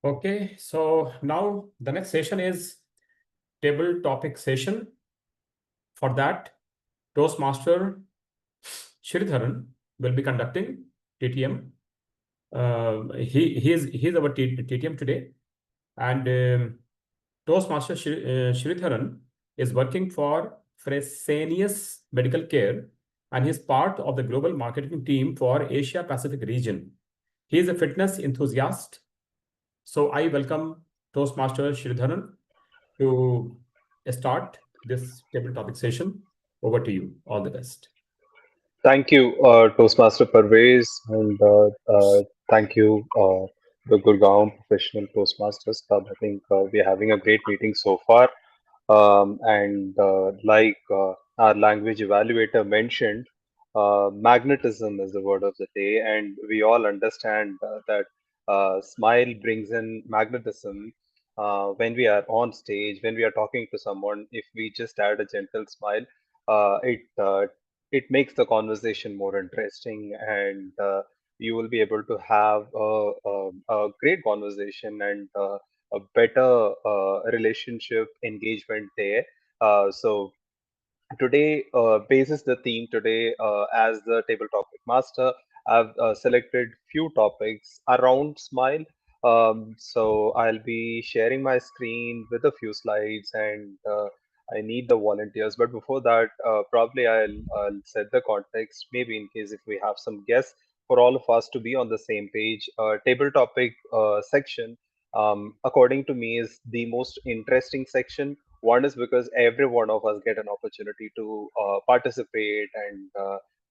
Okay, so now the next session is table topic session. For that, Toastmaster Sridharan will be conducting TTM. He is our TTM today, and Toastmaster Sridharan is working for Fresenius Medical Care, and he's part of the global marketing team for Asia Pacific region. He is a fitness enthusiast. So I welcome Toastmaster Sridharan to start this table topic session. Over to you. All the best. Thank you, Toastmaster Parvez, and thank you, the Gurgaon Professional Toastmasters Club. I think we're having a great meeting so far. And like our language evaluator mentioned, magnetism is the word of the day, and we all understand that smile brings in magnetism. When we are on stage, when we are talking to someone, if we just add a gentle smile, it makes the conversation more interesting, and you will be able to have a great conversation and a better relationship engagement there. So today, basis the theme today, as the table topic master, I've selected few topics around smile. So I'll be sharing my screen with a few slides, and I need the volunteers. But before that, probably I'll set the context, maybe in case if we have some guests, for all of us to be on the same page. Table topic section, according to me, is the most interesting section. One is because every one of us get an opportunity to participate and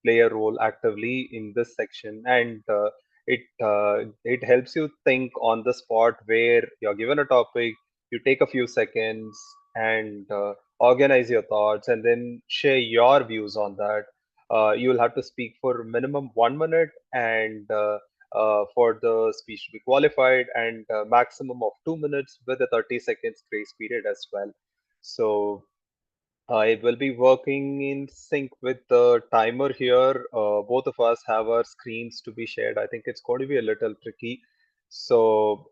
play a role actively in this section, and it helps you think on the spot where you're given a topic. You take a few seconds and organize your thoughts, and then share your views on that. You'll have to speak for minimum 1 minute, and for the speech to be qualified, and maximum of 2 minutes with a 30 seconds grace period as well. So I will be working in sync with the timer here. Both of us have our screens to be shared. I think it's going to be a little tricky. So,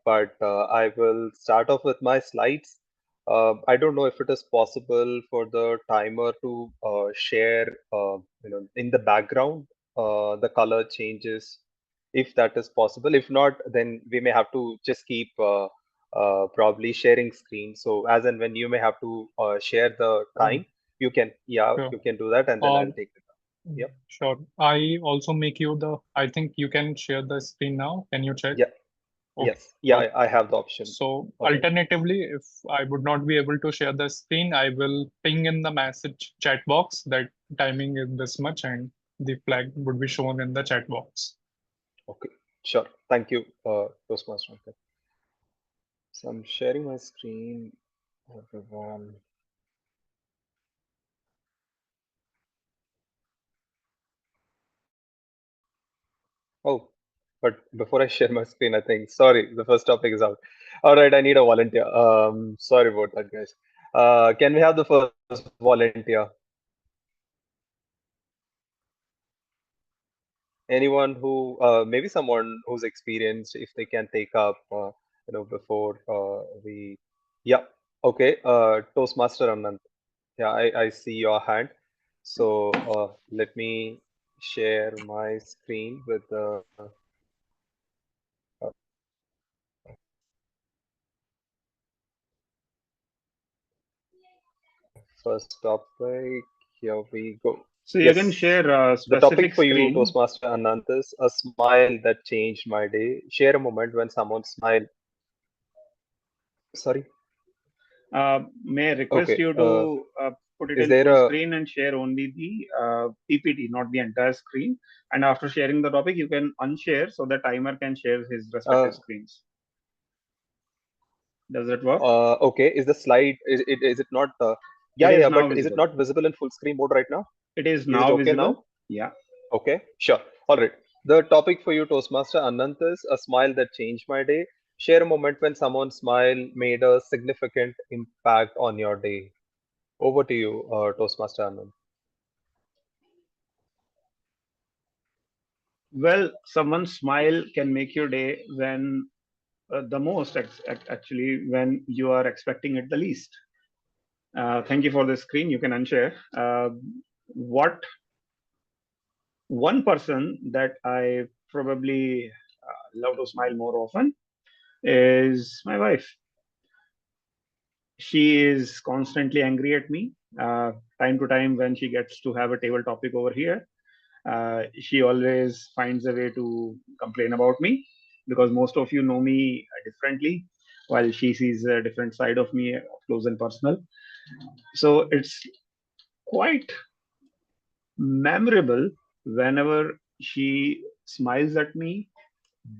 but I will start off with my slides. I don't know if it is possible for the timer to share, in the background, the color changes, if that is possible. If not, then we may have to just keep probably sharing screen. So as and when you may have to share the time, you can, Sure. you can do that, and then I'll Um, take it. Yep. Sure. I also make you I think you can share the screen now. Can you check? Yeah. Okay. Yes. Yeah, Okay. I have the option. So Okay. alternatively, if I would not be able to share the screen, I will ping in the message chat box that timing is this much and the flag would be shown in the chat box. Okay. Sure. Thank you, Toastmaster. Okay. So I'm sharing my screen, everyone. Oh, but before I share my screen, I think, sorry, the first topic is out. All right, I need a volunteer. Sorry about that, guys. Can we have the first volunteer? Anyone who, maybe someone who's experienced, if they can take up, before we, yeah, okay. Toastmaster Anand. Yeah, I see your hand. So let me share my screen with the first topic. Here we go. So you can share a The topic specific for you, screen. Toastmaster Anant, is a smile that changed my day. Share a moment when someone smiled. Sorry. May I request Okay. you to put it Is in there full a screen and share only the PPT, not the entire screen. And after sharing the topic, you can unshare so the timer can share his respective screens. Does that work? okay? Is the slide, is it not? Yeah, It is yeah. now But is it visible. not visible in full screen mode right now? It is Is it now okay visible. now? Yeah. Okay, sure. All right. The topic for you, Toastmaster Anant, is a smile that changed my day. Share a moment when someone's smile made a significant impact on your day. Over to you, Toastmaster Anand. Well, someone's smile can make your day when the most actually when you are expecting it the least. Thank you for the screen. You can unshare. What one person that I probably love to smile more often is my wife. She is constantly angry at me. Time to time, when she gets to have a table topic over here, she always finds a way to complain about me, because most of you know me differently, while she sees a different side of me, close and personal. So it's quite memorable whenever she smiles at me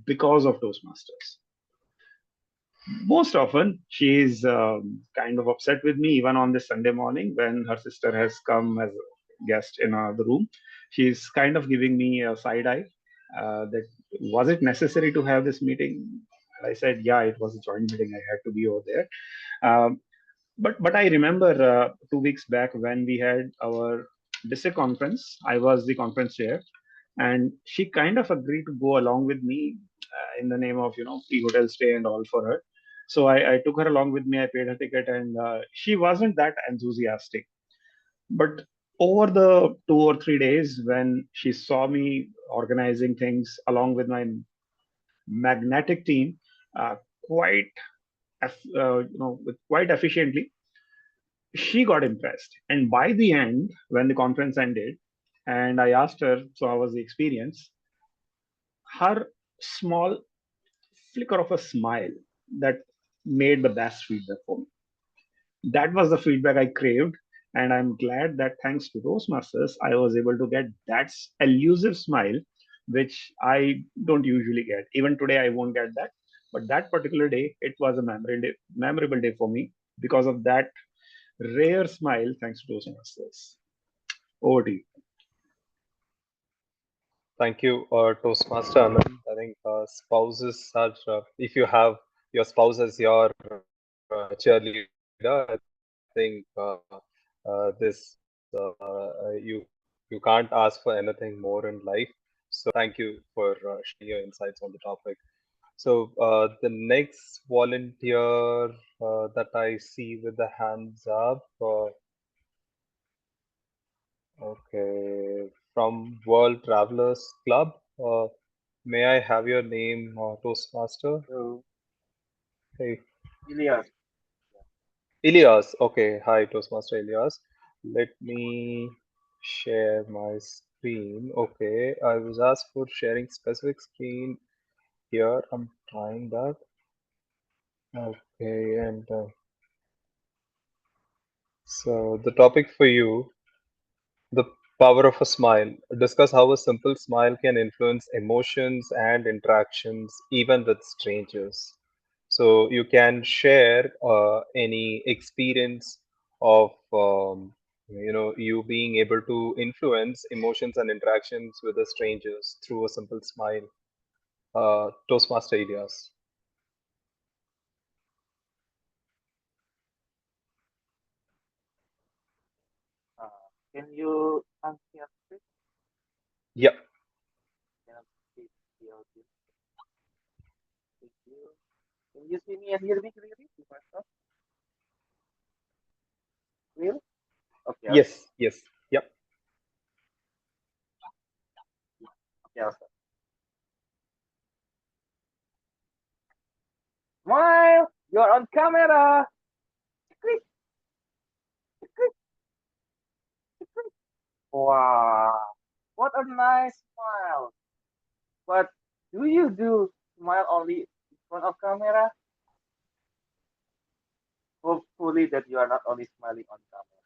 because of Toastmasters. Most often, she is kind of upset with me, even on this Sunday morning when her sister has come as a guest in the room. She's kind of giving me a side eye that was it necessary to have this meeting? I said, yeah, it was a joint meeting. I had to be over there. But I remember 2 weeks back when we had our district conference, I was the conference chair, and she kind of agreed to go along with me in the name of free hotel stay and all for her. So I took her along with me. I paid her ticket, and she wasn't that enthusiastic. But over the 2 or 3 days, when she saw me organizing things along with my magnetic team, uh, quite quite efficiently, she got impressed. And by the end, when the conference ended, and I asked her, so how was the experience? Her small flicker of a smile that made the best feedback for me. That was the feedback I craved, and I'm glad that thanks to Toastmasters, I was able to get that elusive smile, which I don't usually get. Even today, I won't get that. But that particular day, it was a memorable day for me because of that rare smile. Thanks to Toastmasters. Over to you. Thank you, Toastmaster Anand. I think spouses are, if you have your spouse as your cheerleader, I think you can't ask for anything more in life. So thank you for sharing your insights on the topic. So the next volunteer that I see with the hands up, okay, from World Travelers Club. May I have your name, Toastmaster? Hey, Elias. Elias. Okay, hi, Toastmaster Elias. Let me share my screen. Okay, I was asked for sharing specific screen here. I'm trying that. Okay, and so the topic for you, the power of a smile. Discuss how a simple smile can influence emotions and interactions, even with strangers. So you can share any experience of you being able to influence emotions and interactions with the strangers through a simple smile. Toastmaster Elias. Can you unshare this? Yep. Can I see the audio? Thank you. Can you see me and hear me clearly? First off, clear? Okay, I'll Yes. Yes. Yep. okay, I'll start. Smile! You're on camera! Click, click, click. Wow! What a nice smile! But do you do smile only in front of camera? Hopefully that you are not only smiling on camera.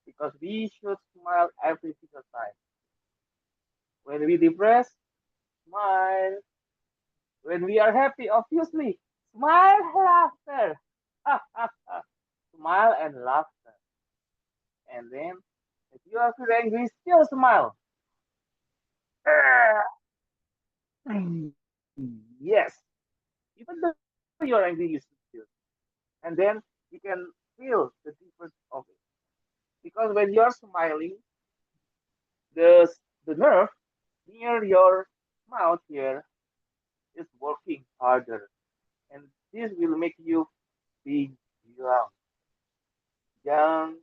Because we should smile every single time. When we depressed, smile. When we are happy, obviously, smile, laughter. Smile and laughter. And then, if you are feeling angry, still smile. Yes. Even though you are angry, you still feel. And then you can feel the difference of it. Because when you are smiling, the, the nerve near your mouth here is working harder. And this will make you be young, young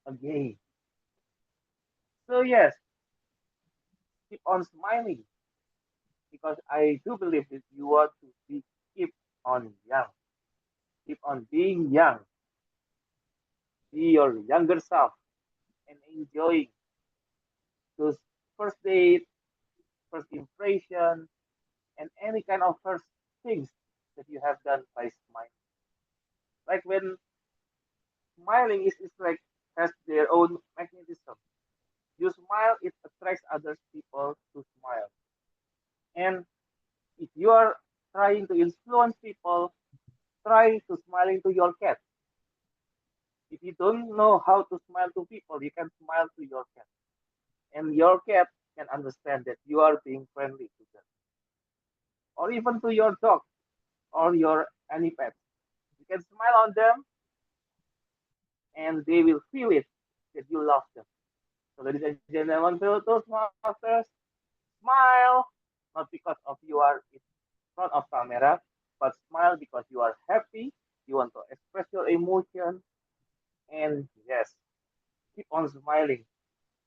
again. So yes, keep on smiling because I do believe that you want to be keep on young, keep on being young, be your younger self, and enjoying those first date, first impression, and any kind of first things that you have done by smiling. Like when smiling is like has their own magnetism. You smile, it attracts other people to smile. And if you are trying to influence people, try to smiling to your cat. If you don't know how to smile to people, you can smile to your cat. And your cat can understand that you are being friendly to them. Or even to your dog or your any pet. You can smile on them and they will feel it that you love them. So ladies and gentlemen, Toastmasters, smile, not because of you are in front of camera, but smile because you are happy, you want to express your emotion, and yes, keep on smiling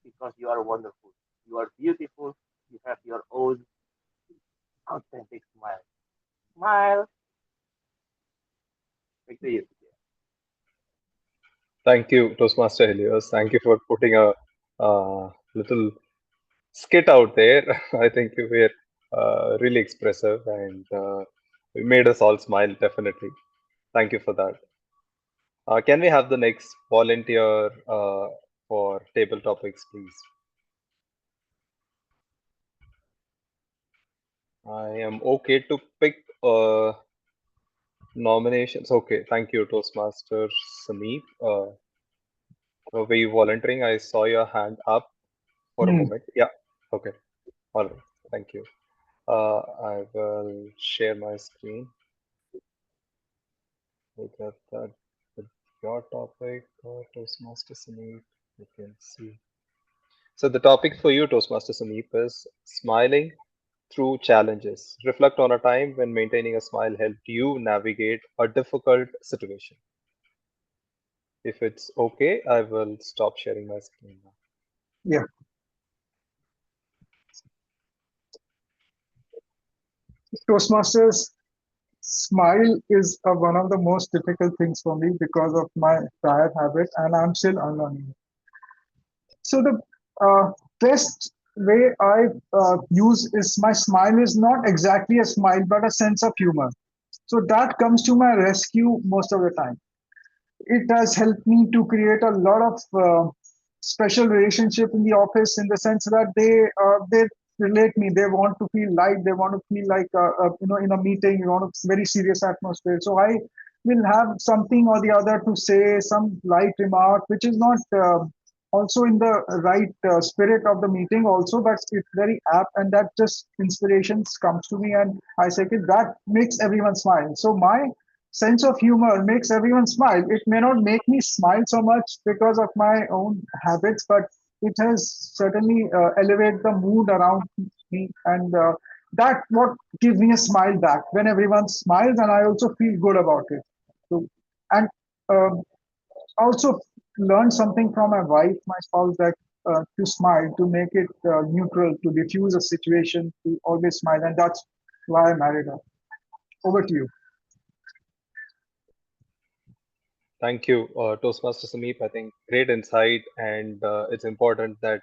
because you are wonderful. You are beautiful. You have your own authentic smile. Smile. Back to you. Thank you, Toastmaster Helios. Thank you for putting a little skit out there. I think you were really expressive, and We made us all smile, definitely. Thank you for that. Can we have the next volunteer for table topics, please? I am okay to pick nominations. Okay, thank you, Toastmaster Sameep. Were you volunteering? I saw your hand up for a moment. Yeah, okay. All right, thank you. I will share my screen. Look at that with your topic, Toastmaster Sameep. You can see. So the topic for you, Toastmaster Sameep, is smiling through challenges. Reflect on a time when maintaining a smile helped you navigate a difficult situation. If it's okay, I will stop sharing my screen now. Yeah. Toastmasters, smile is one of the most difficult things for me because of my prior habit, and I'm still unlearning it. So the best way I use is my smile is not exactly a smile, but a sense of humor. So that comes to my rescue most of the time. It has helped me to create a lot of special relationship in the office in the sense that they relate me. They want to feel light. They want to feel like in a meeting, you want a very serious atmosphere. So I will have something or the other to say, some light remark, which is not also in the right spirit of the meeting also, but it's very apt, and that just inspirations comes to me, and I say, "Okay, that makes everyone smile." So my sense of humor makes everyone smile. It may not make me smile so much because of my own habits, but it has certainly elevated the mood around me, and that what gives me a smile back when everyone smiles, and I also feel good about it. So, and um also learn something from my wife, my spouse, that to smile, to make it neutral, to diffuse a situation, to always smile, and that's why I married her. Over to you. Thank you, Toastmaster Sameep. I think great insight, and it's important that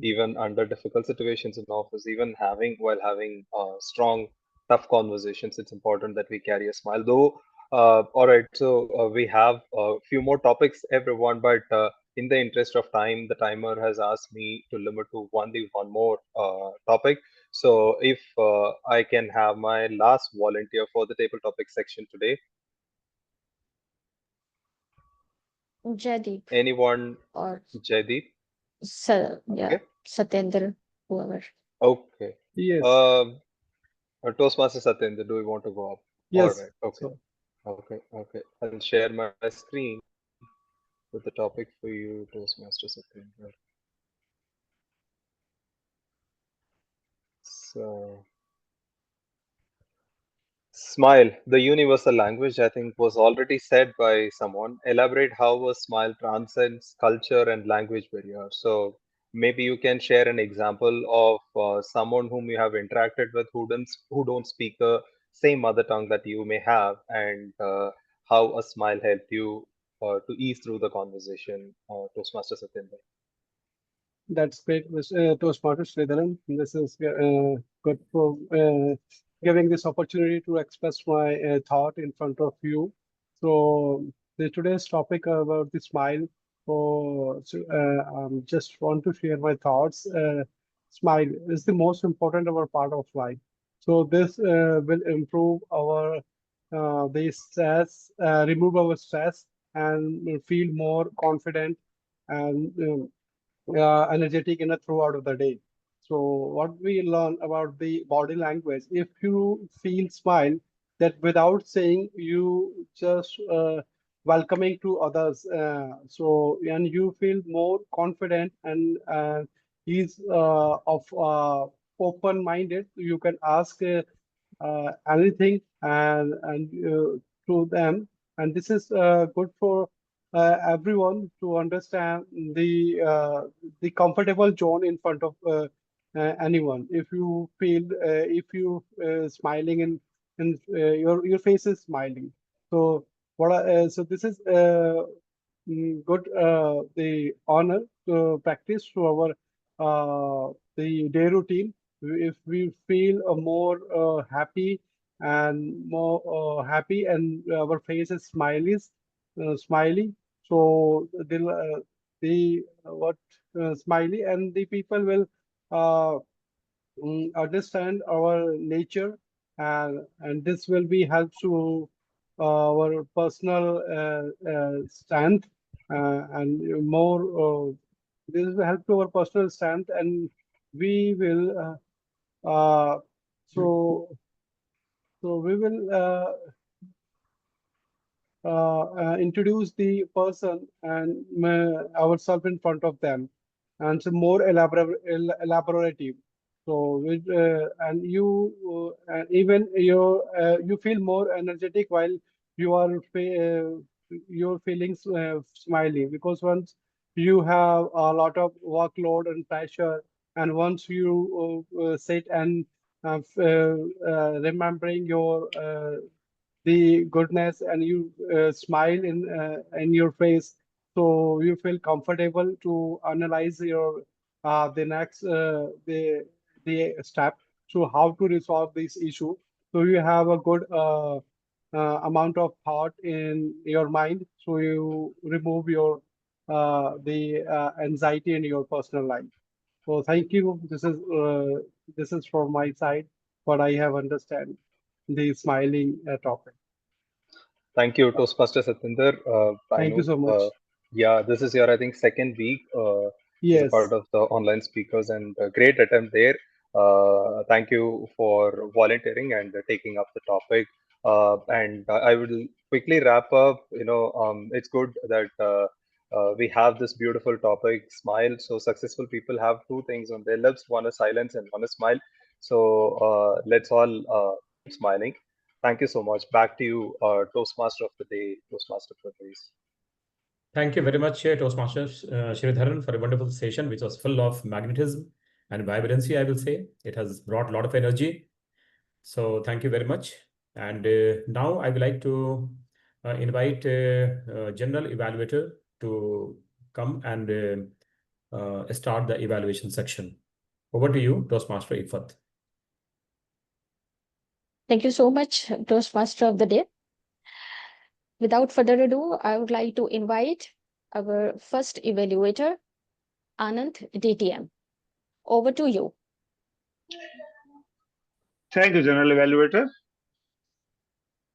even under difficult situations in office, even while having strong, tough conversations, it's important that we carry a smile. Though, all right, so we have a few more topics, everyone, but in the interest of time, the timer has asked me to limit to only one more topic. So, if I can have my last volunteer for the table topic section today, Jaideep anyone? or Jaideep? Yeah, Okay. Satyendra, whoever. Okay. Yes. Toastmaster Satyendra, do you want to go up? All Yes. right. Okay. So Okay. I'll share my screen with the topic for you, Toastmaster Satyendra. So, smile, the universal language, I think, was already said by someone. Elaborate how a smile transcends culture and language barriers. So, maybe you can share an example of someone whom you have interacted with who don't speak the same mother tongue that you may have, and how a smile helped you to ease through the conversation, Toastmaster Satyendra. that's great, Toastmaster Sridharan. This is good for giving this opportunity to express my thought in front of you. So today's topic about the smile. Just want to share my thoughts. Smile is the most important our part of life. So this will improve our the stress, remove our stress, and feel more confident and energetic in a throughout of the day. So what we learn about the body language, if you feel smile, that without saying you just welcoming to others, and you feel more confident and is of open-minded. You can ask anything and to them, and this is good for everyone to understand the comfortable zone in front of anyone. If you feel if you smiling and your face is smiling. So so this is good the honor to practice to our the day routine. If we feel more happy and more happy, and our face is smiley. So the what smiley, and the people will uh, understand our nature, and this will be help to our personal strength, and more this will help to our personal strength, and we will so we will introduce the person and ourselves in front of them, and so more elaborative. So and you and even you feel more energetic while you are your feelings smiley, because once you have a lot of workload and pressure, and once you sit and remembering your the goodness, and you smile in your face, so you feel comfortable to analyze your the next the step, so how to resolve this issue. So you have a good amount of thought in your mind, so you remove your the anxiety in your personal life. So thank you. This is from my side what I have understand the smiling topic. Thank you, Toastmaster Satinder. I Thank you know, so much. yeah, this is your, I think, second week as a part Yes, of the online speakers, and a great attempt there. Thank you for volunteering and taking up the topic. And I will quickly wrap up. It's good that we have this beautiful topic, smile. So successful people have two things on their lips: one is silence and one is smile. So let's all keep smiling. Thank you so much. Back to you, Toastmaster of the day, Toastmaster Parwez. Thank you very much, Toastmaster Sridharan, for a wonderful session, which was full of magnetism and vibrancy, I will say. It has brought a lot of energy. So thank you very much. And now I would like to invite General Evaluator to come and start the evaluation section. Over to you, Toastmaster Ifat. Thank you so much, Toastmaster of the day. Without further ado, I would like to invite our first evaluator, Anand DTM. Over to you. Thank you, General Evaluator.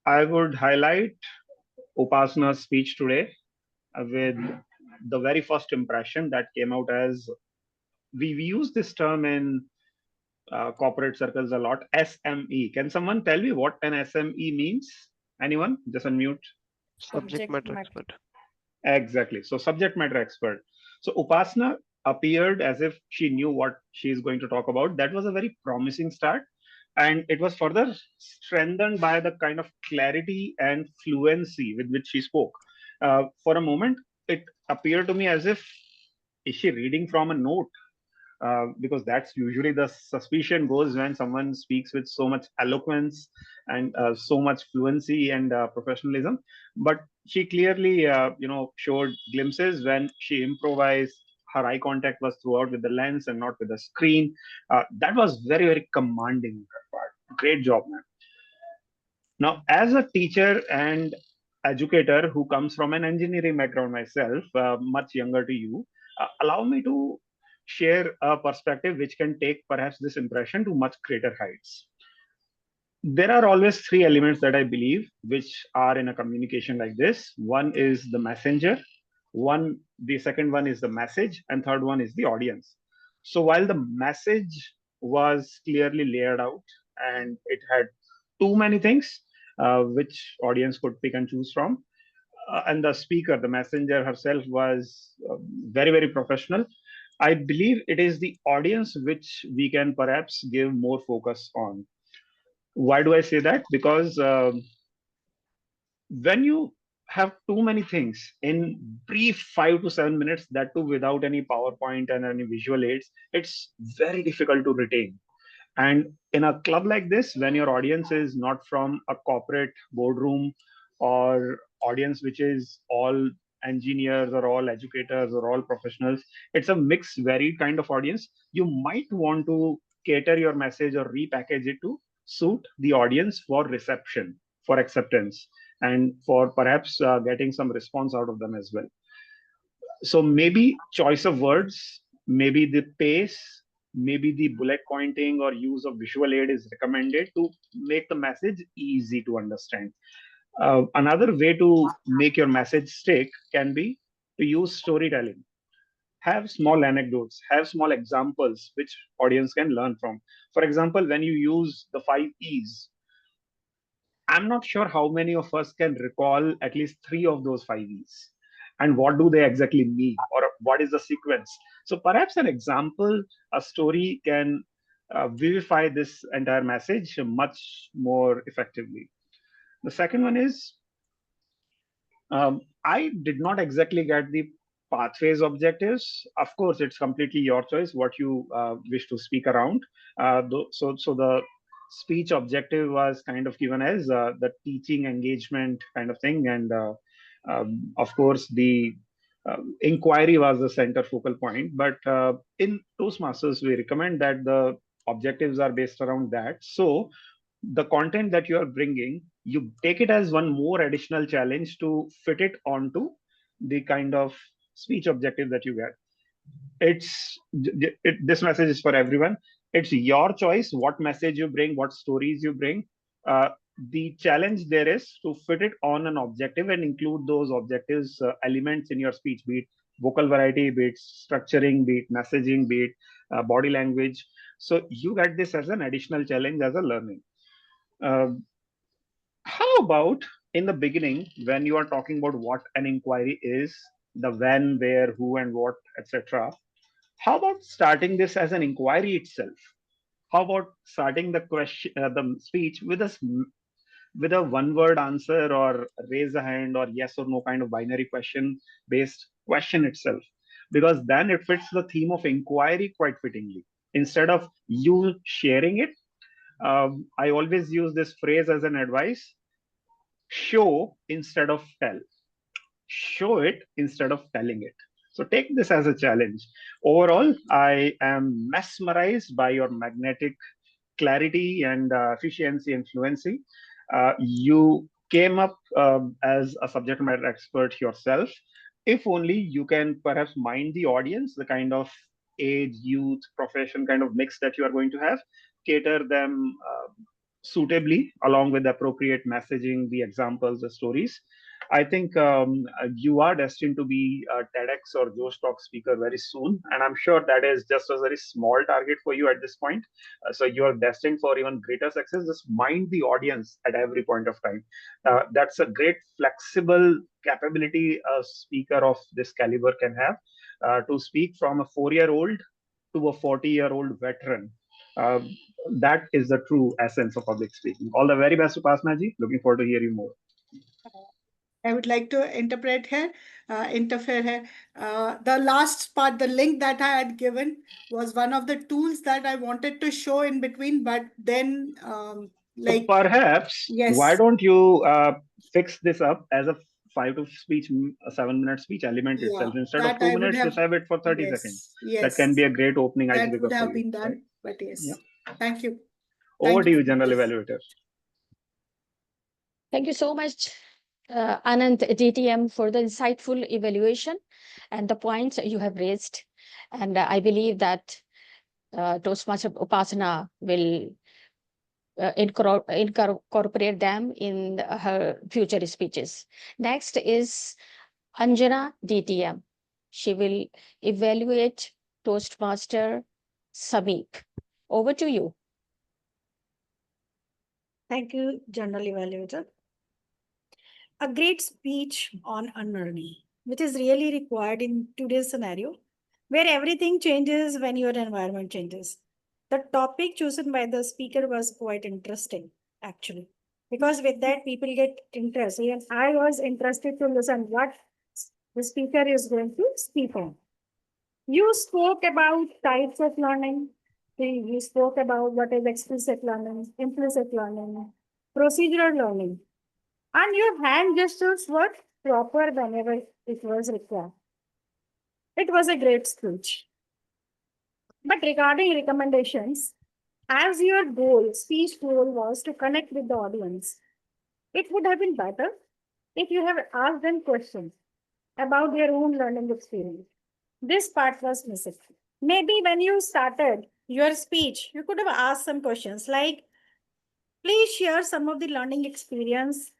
I would highlight Upasana's speech today with the very first impression that came out as we use this term in corporate circles a lot, SME. Can someone tell me what an SME means? Anyone? Just unmute. Subject matter expert. Exactly. So subject matter expert. So Upasana appeared as if she knew what she is going to talk about. That was a very promising start. And it was further strengthened by the kind of clarity and fluency with which she spoke. For a moment, it appeared to me as if, is she reading from a note? Because that's usually the suspicion goes when someone speaks with so much eloquence and so much fluency and professionalism. But she clearly, showed glimpses when she improvised. Her eye contact was throughout with the lens and not with the screen. That was very, very commanding. Part. Great job, man. Now, as a teacher and educator who comes from an engineering background myself, much younger to you, allow me to share a perspective which can take perhaps this impression to much greater heights. There are always three elements that I believe which are in a communication like this. One is the messenger, the second one is the message, and third one is the audience. So while the message was clearly laid out and it had too many things which audience could pick and choose from, and the speaker, the messenger herself, was very, very professional. I believe it is the audience which we can perhaps give more focus on. Why do I say that? Because when you have too many things in brief 5 to 7 minutes, that too without any PowerPoint and any visual aids, it's very difficult to retain. And in a club like this, when your audience is not from a corporate boardroom or audience which is all engineers or all educators or all professionals, it's a mixed, varied kind of audience. You might want to cater your message or repackage it to suit the audience for reception, for acceptance, and for perhaps getting some response out of them as well. So maybe choice of words, maybe the pace, maybe the bullet pointing or use of visual aid is recommended to make the message easy to understand. Another way to make your message stick can be to use storytelling. Have small anecdotes, have small examples which audience can learn from. For example, when you use the 5 E's, I'm not sure how many of us can recall at least 3 of those 5 E's. And what do they exactly mean? Or what is the sequence? So perhaps an example, a story can vivify this entire message much more effectively. The second one is I did not exactly get the pathways objectives. Of course, it's completely your choice what you wish to speak around. So the speech objective was kind of given as the teaching engagement kind of thing, and of course the inquiry was the center focal point. But in Toastmasters, we recommend that the objectives are based around that. So the content that you are bringing, you take it as one more additional challenge to fit it onto the kind of speech objective that you get. This message is for everyone. It's your choice what message you bring, what stories you bring. The challenge there is to fit it on an objective and include those objectives elements in your speech, be it vocal variety, be it structuring, be it messaging, be it body language. So you get this as an additional challenge as a learning. How about in the beginning, when you are talking about what an inquiry is, the when, where, who, and what, etc.? How about starting this as an inquiry itself? How about starting the question, the speech with a one-word answer or raise a hand or yes or no kind of binary question based question itself? Because then it fits the theme of inquiry quite fittingly. Instead of you sharing it, I always use this phrase as an advice: show instead of tell. Show it instead of telling it. So take this as a challenge. Overall, I am mesmerized by your magnetic clarity and efficiency and fluency. You came up as a subject matter expert yourself. If only you can perhaps mind the audience, the kind of age, youth, profession kind of mix that you are going to have, cater them suitably along with the appropriate messaging, the examples, the stories. I think you are destined to be a TEDx or Josh Talk speaker very soon, and I'm sure that is just a very small target for you at this point. So you are destined for even greater success. Just mind the audience at every point of time. That's a great flexible capability a speaker of this caliber can have, to speak from a 4-year-old to a 40-year-old veteran. Uh, that is the true essence of public speaking. All the very best, Upasna ji. Looking forward to hear you more. I would like to interfere here. The last part, the link that I had given was one of the tools that I wanted to show in between, but then So perhaps, yes, why don't you fix this up as a 7-minute speech element itself? Instead of that 2 I would minutes, just have it for 30 seconds. That can be a great opening that icebreaker would for have you. been done, Right? but yes. Yeah. Thank you. Over to you, for General this. Evaluator. Thank you so much, Anand DTM, for the insightful evaluation and the points you have raised. And I believe that Toastmaster Upasana will incorporate them in her future speeches. Next is Anjana DTM. She will evaluate Toastmaster Samik. Over to you. Thank you, General Evaluator. A great speech on unlearning, which is really required in today's scenario, where everything changes when your environment changes. The topic chosen by the speaker was quite interesting, actually, because with that, people get interested. Even I was interested to listen what the speaker is going to speak on. You spoke about types of learning. You spoke about what is explicit learning, implicit learning, procedural learning. And your hand gestures were proper whenever it was required. It was a great speech. But regarding recommendations, As your goal, speech goal was to connect with the audience, it would have been better if you have asked them questions about their own learning experience. This part was missing. Maybe when you started your speech, you could have asked some questions like, please share some of the learning experience,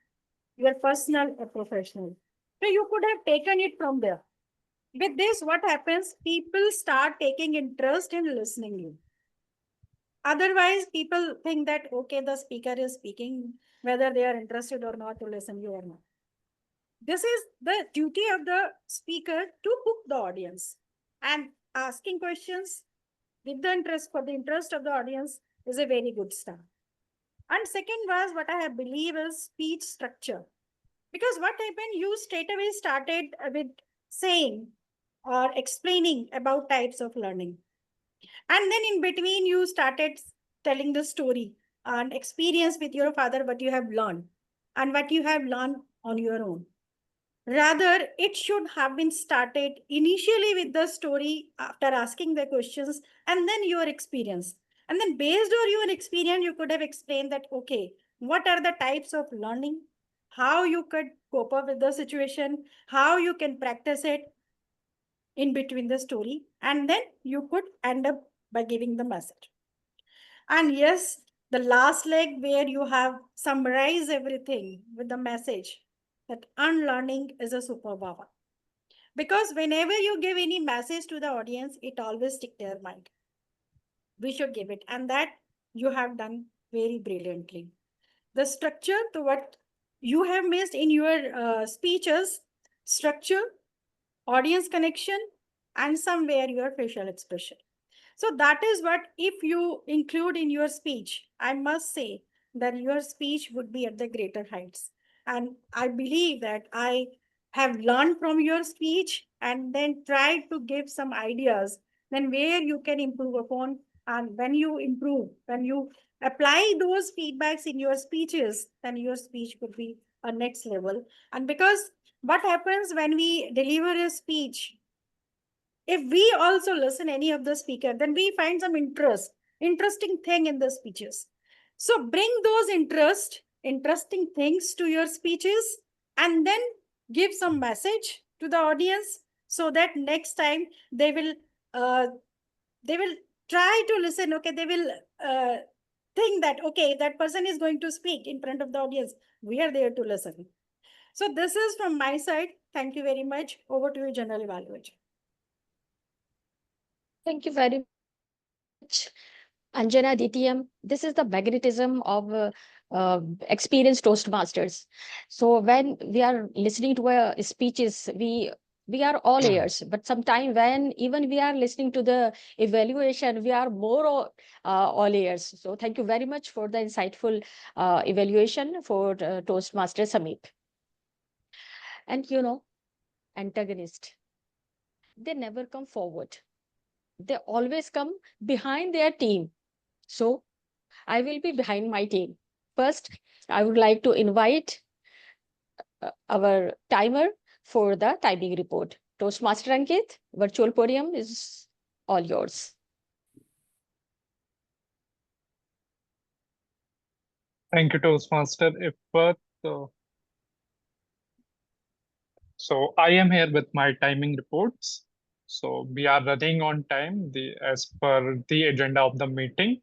your personal or professional. So you could have taken it from there. With this, what happens? People start taking interest in listening you. Otherwise, people think that, okay, the speaker is speaking, whether they are interested or not to listen you or not. This is the duty of the speaker to hook the audience, and asking questions with the interest for the interest of the audience is a very good start. And second was what I believe is speech structure. Because what happened, you straight away started with saying or explaining about types of learning. And then in between, you started telling the story and experience with your father, what you have learned and what you have learned on your own. Rather, it should have been started initially with the story after asking the questions and then your experience. And then based on your experience, you could have explained that, okay, what are the types of learning, how you could cope up with the situation, how you can practice it in between the story, and then you could end up by giving the message. And yes, the last leg where you have summarized everything with the message that unlearning is a superpower. Because whenever you give any message to the audience, it always stick their mind. We should give it. And that you have done very brilliantly. The structure to what you have missed in your speeches, structure, audience connection, and somewhere your facial expression. So that is what, if you include in your speech, I must say that your speech would be at the greater heights. And I believe that I have learned from your speech and then tried to give some ideas, then where you can improve upon. And when you improve, when you apply those feedbacks in your speeches, then your speech could be a next level. And because what happens when we deliver a speech, if we also listen any of the speaker, then we find some interesting thing in the speeches. So bring those interesting things to your speeches, and then give some message to the audience so that next time they will try to listen. Okay, they will think that, okay, that person is going to speak in front of the audience. We are there to listen. So this is from my side. Thank you very much. Over to you, General Evaluator. Thank you very much, Anjana DTM. This is the magnetism of experienced Toastmasters. So when we are listening to speeches, we are all ears. But sometimes when even we are listening to the evaluation, we are more all ears. So thank you very much for the insightful evaluation for Toastmaster Summit. And antagonist, they never come forward. They always come behind their team. So I will be behind my team. First, I would like to invite our timer for the timing report. Toastmaster Ankit, virtual podium is all yours. Thank you, Toastmaster Ifat. So I am here with my timing reports. So we are running on time as per the agenda of the meeting.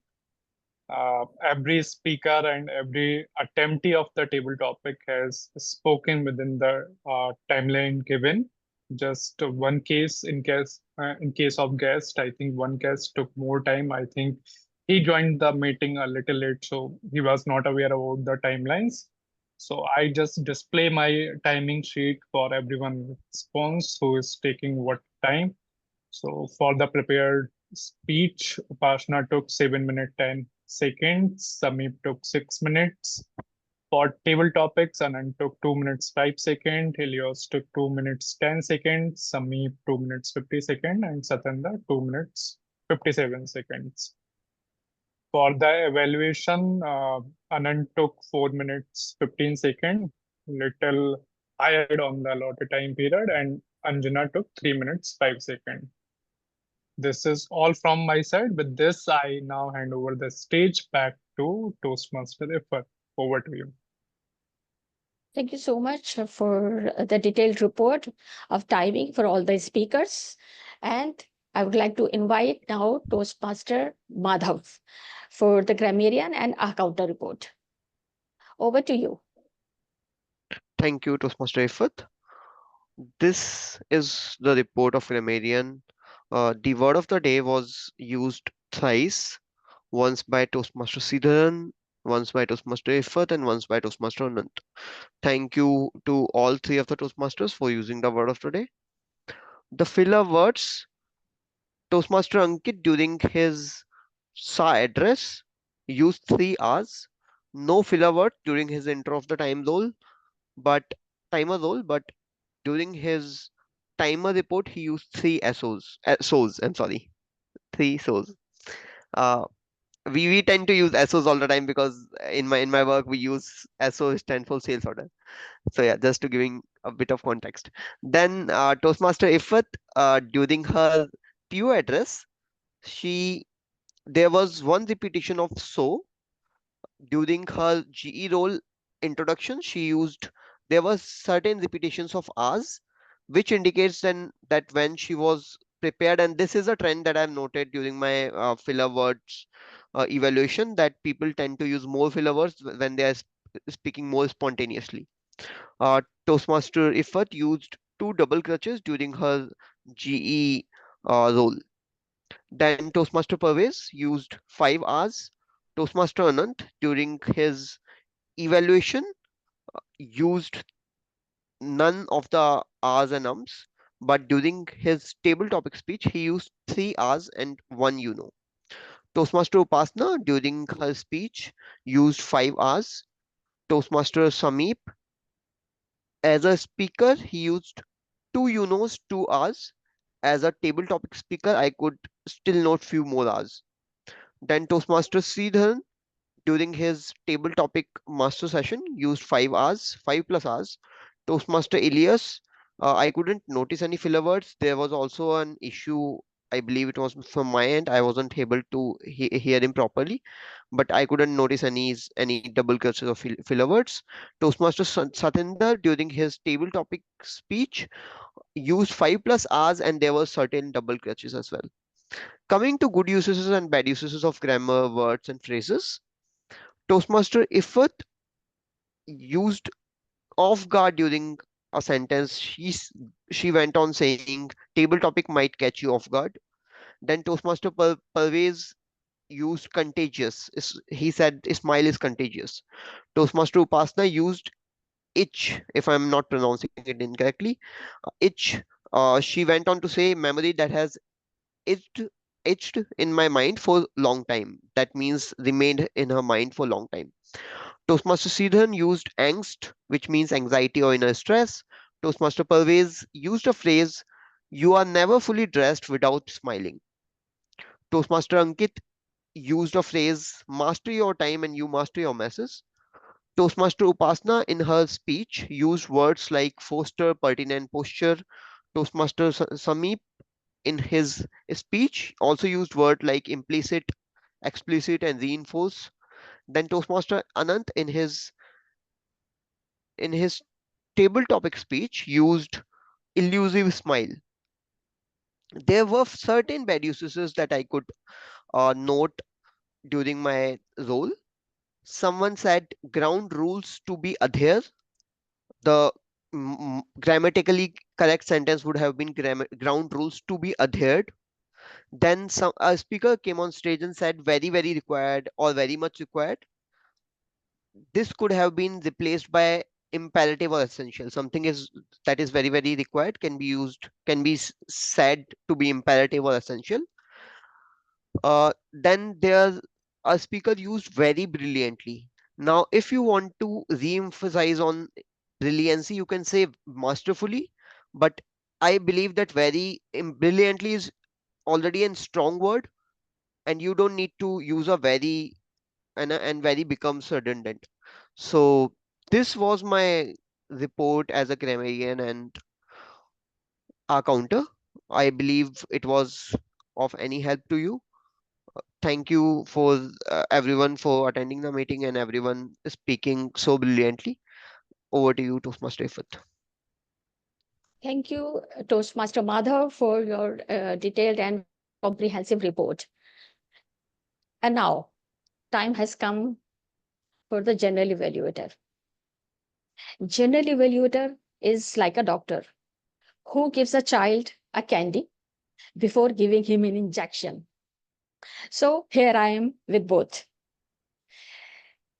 Every speaker and every attemptee of the table topic has spoken within the timeline given. Just one case in case of guest, I think one guest took more time. I think he joined the meeting a little late, so he was not aware about the timelines. So I just display my timing sheet for everyone response who is taking what time. So for the prepared speech, Upasana took 7 minutes 10 seconds, Samip took 6 minutes. For table topics, Anand took 2 minutes 5 seconds, Helios took 2 minutes 10 seconds, Samip 2 minutes 50 seconds, and Satanda 2 minutes 57 seconds. For the evaluation, Anand took 4 minutes 15 seconds, little higher on the allotted time period, and Anjana took 3 minutes 5 seconds. This is all from my side. With this, I now hand over the stage back to Toastmaster Ifat. Over to you. Thank you so much for the detailed report of timing for all the speakers. And I would like to invite now Toastmaster Madhav for the grammarian and our counter report. Over to you. Thank you, Toastmaster Ifat. This is the report of grammarian. The word of the day was used thrice, once by Toastmaster Sridharan, once by Toastmaster Ifat, and once by Toastmaster Anant. Thank you to all three of the Toastmasters for using the word of the day. The filler words, Toastmaster Ankit during his SA address used 3 Rs. No filler word during his intro of the but timer role, but during his timer report he used 3 SOs. SOs, I'm sorry, 3 SOs. Uh, we tend to use SOs all the time because in my work we use SO stand for sales order. So yeah, just to giving a bit of context. Then Toastmaster Ifat during her PO address, she there was one repetition of so during her GE role introduction. She used there were certain repetitions of R's, which indicates then that when she was prepared, and this is a trend that I've noted during my filler words evaluation, that people tend to use more filler words when they are speaking more spontaneously. Toastmaster Ifat used 2 double crutches during her GE role. Then Toastmaster Parvez used 5 R's. Toastmaster Anant during his evaluation used none of the R's and ums, but during his table topic speech he used 3 R's and one Toastmaster Upasna during her speech used 5 R's. Toastmaster Sameep as a speaker he used 2 R's. As a table topic speaker I could still note few more R's. Then Toastmaster Sridharan during his table topic master session used 5 R's, 5 plus R's. Toastmaster Elias, I couldn't notice any filler words. There was also an issue, I believe it was from my end. I wasn't able to hear him properly, but I couldn't notice any double curses of filler words. Toastmaster Satinder during his table topic speech used 5 plus R's, and there were certain double crutches as well. Coming to good usages and bad usages of grammar, words, and phrases, Toastmaster Ifat used off guard during a sentence. She went on saying, "Table topic might catch you off guard." Then Toastmaster Parvez used contagious. He said, "Smile is contagious." Toastmaster Upasna used itch, if I'm not pronouncing it incorrectly. Itch. She went on to say, "Memory that has itched, itched in my mind for long time." That means remained in her mind for long time. Toastmaster Sridharan used angst, which means anxiety or inner stress. Toastmaster Parvez used a phrase, "You are never fully dressed without smiling." Toastmaster Ankit used a phrase, "Master your time and you master your messes." Toastmaster Upasna in her speech used words like foster, pertinent, posture. Toastmaster Sameep in his speech also used words like implicit, explicit, and reinforce. Then Toastmaster Anant in his table topic speech used elusive smile. There were certain bad usages that I could note during my role. Someone said ground rules to be adhered. The grammatically correct sentence would have been ground rules to be adhered. Then a speaker came on stage and said very, very required or very much required. This could have been replaced by imperative or essential. Something is that is very, very required can be said to be imperative or essential. Then there a speaker used very brilliantly. Now if you want to re-emphasize on brilliancy you can say masterfully, but I believe that very brilliantly is already a strong word, and you don't need to use a very and very becomes redundant. So this was my report as a grammarian and a counter. I believe it was of any help to you? Thank you for everyone for attending the meeting and everyone speaking so brilliantly. Over to you, Toastmaster Ifat. Thank you, Toastmaster Madhav, for your detailed and very comprehensive report. And now, time has come for the general evaluator. General evaluator is like a doctor who gives a child a candy before giving him an injection. So here I am with both.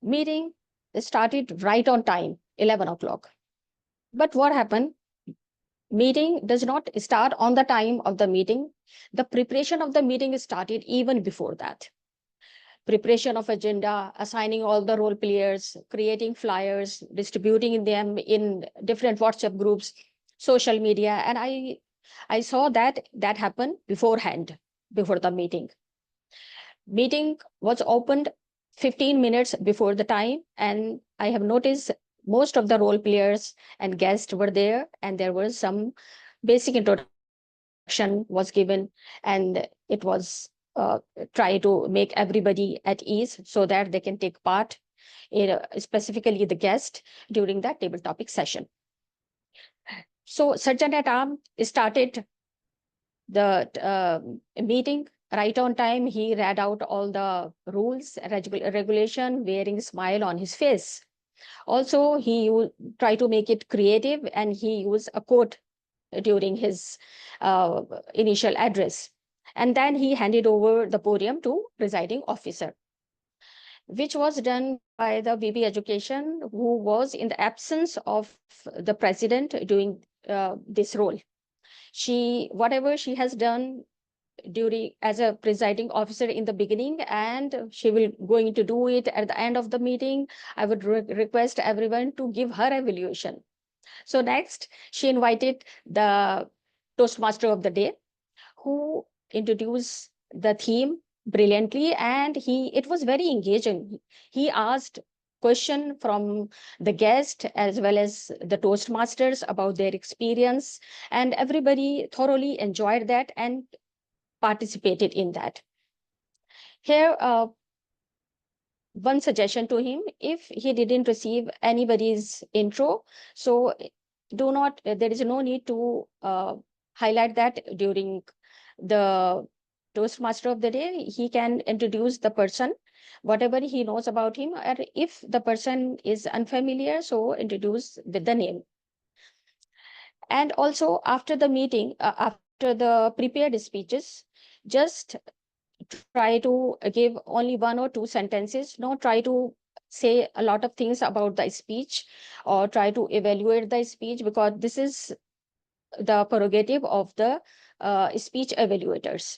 Meeting started right on time, 11 o'clock. But what happened? Meeting does not start on the time of the meeting. The preparation of the meeting started even before that. Preparation of agenda, assigning all the role players, creating flyers, distributing them in different WhatsApp groups, social media. And I saw that happen beforehand, before the meeting. Meeting was opened 15 minutes before the time, and I have noticed most of the role players and guests were there, and there was some basic introduction was given, and it was try to make everybody at ease so that they can take part, specifically the guest, during that table topic session. So Sergeant at Arm started the meeting right on time. He read out all the rules, regulation, wearing a smile on his face. Also, he tried to make it creative, and he used a quote during his initial address. And then he handed over the podium to presiding officer, which was done by the VP Education, who was in the absence of the president doing this role. Whatever she has done during as a presiding officer in the beginning, and she will going to do it at the end of the meeting, I would request everyone to give her evaluation. So next, she invited the Toastmaster of the day, who introduced the theme brilliantly, and it was very engaging. He asked question from the guest as well as the Toastmasters about their experience, and everybody thoroughly enjoyed that and participated in that. Here, one suggestion to him: if he didn't receive anybody's intro, so there is no need to highlight that during the Toastmaster of the day. He can introduce the person, whatever he knows about him, or if the person is unfamiliar, so introduce with the name. And also after the meeting, after the prepared speeches, just try to give only one or two sentences. Don't try to say a lot of things about the speech or try to evaluate the speech, because this is the prerogative of the speech evaluators.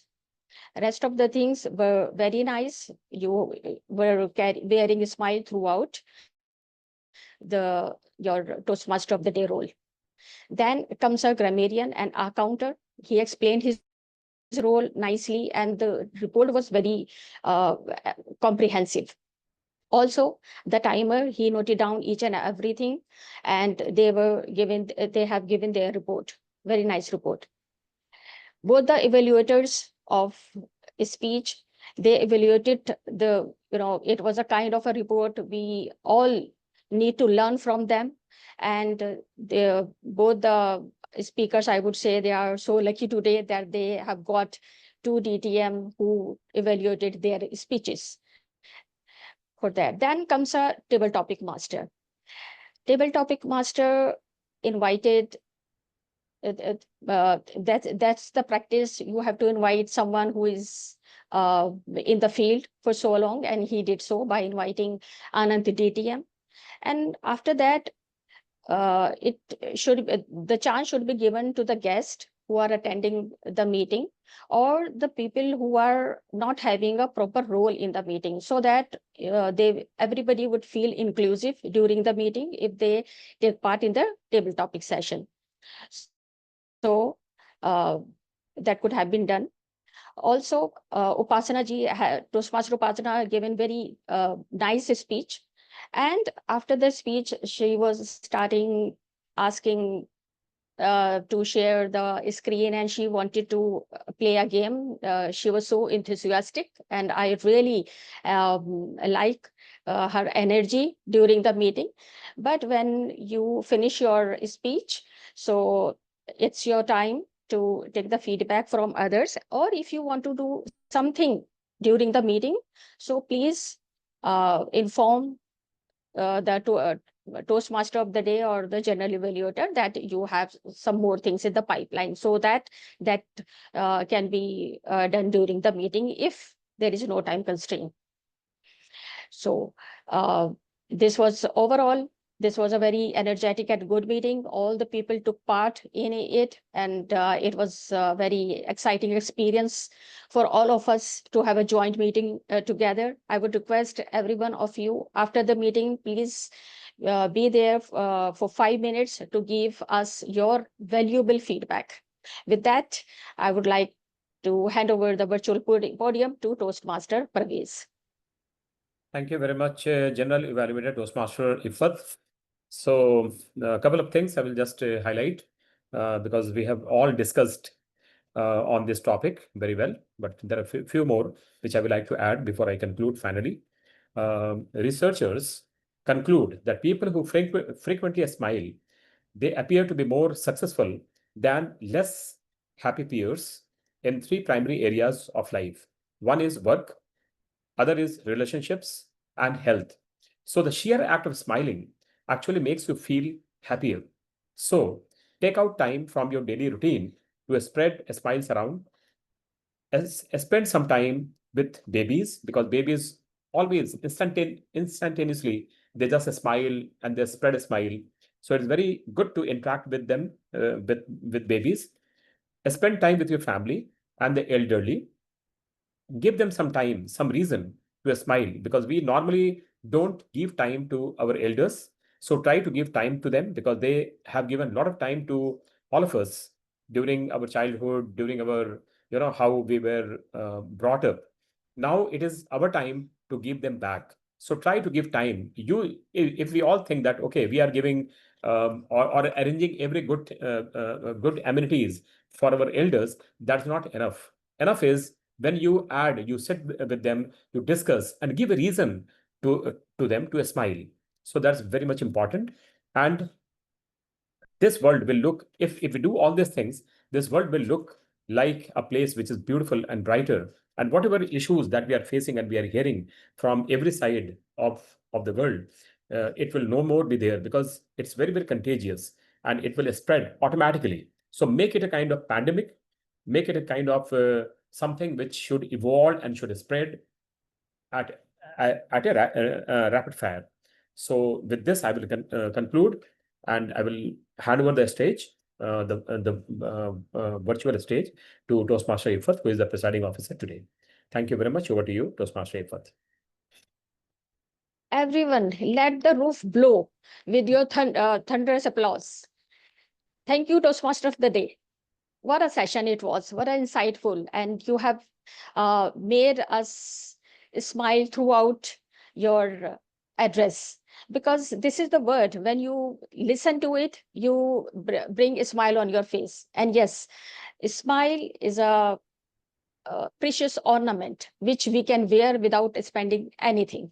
Rest of the things were very nice. You were wearing a smile throughout your Toastmaster of the day role. Then comes a grammarian and a counter. He explained his role nicely, and the report was very comprehensive. Also, the timer, he noted down each and everything, and they have given their report. Very nice report. Both the evaluators of speech, they evaluated it was a kind of a report we all need to learn from them. And both the speakers, I would say, they are so lucky today that they have got two DTM who evaluated their speeches for that. Then comes a table topic master. Table topic master invited, that's the practice. You have to invite someone who is in the field for so long, and he did so by inviting Anand DTM. And after that, the chance should be given to the guest who are attending the meeting, or the people who are not having a proper role in the meeting, so that everybody would feel inclusive during the meeting if they take part in the table topic session. So that could have been done. Also, Upasana ji, Toastmaster Upasana, given very nice speech. And after the speech, she was starting asking to share the screen, and she wanted to play a game. She was so enthusiastic, and I really like her energy during the meeting. But when you finish your speech, so it's your time to take the feedback from others, or if you want to do something during the meeting, so please inform the Toastmaster of the day or the general evaluator that you have some more things in the pipeline, so that can be done during the meeting if there is no time constraint. So this was overall, this was a very energetic and good meeting. All the people took part in it, and it was a very exciting experience for all of us to have a joint meeting together. I would request every one of you after the meeting, please be there for 5 minutes to give us your valuable feedback. With that, I would like to hand over the virtual podium to Toastmaster Parvez. Thank you very much, General Evaluator Toastmaster Ifat. So a couple of things I will just highlight because we have all discussed on this topic very well, but there are a few more which I would like to add before I conclude finally. Researchers conclude that people who frequently smile, they appear to be more successful than less happy peers in 3 primary areas of life. One is work, other is relationships and health. So the sheer act of smiling actually makes you feel happier. So take out time from your daily routine to spread smiles around. Spend some time with babies, because babies always instantaneously they just smile and they spread a smile. So it's very good to interact with them, with babies. Spend time with your family and the elderly. Give them some time, some reason to smile, because we normally don't give time to our elders. So try to give time to them, because they have given a lot of time to all of us during our childhood, during our, how we were brought up. Now it is our time to give them back. So try to give time. If we all think that, okay, we are giving or arranging every good amenities for our elders, that's not enough. Enough is when you sit with them, you discuss and give a reason to them to smile. So that's very much important. And this world will look, if we do all these things, this world will look like a place which is beautiful and brighter. And whatever issues that we are facing and we are hearing from every side of the world, it will no more be there, because it's very, very contagious and it will spread automatically. So make it a kind of pandemic, make it a kind of something which should evolve and should spread at a rapid fire. So with this, I will conclude, and I will hand over the stage, the virtual stage, to Toastmaster Ifat, who is the presiding officer today. Thank you very much. Over to you, Toastmaster Ifat. Everyone, let the roof blow with your thunderous applause. Thank you, Toastmaster of the day. What a session it was. What an insightful. And you have made us smile throughout your address, because this is the word. When you listen to it, you bring a smile on your face. And yes, a smile is a precious ornament which we can wear without spending anything.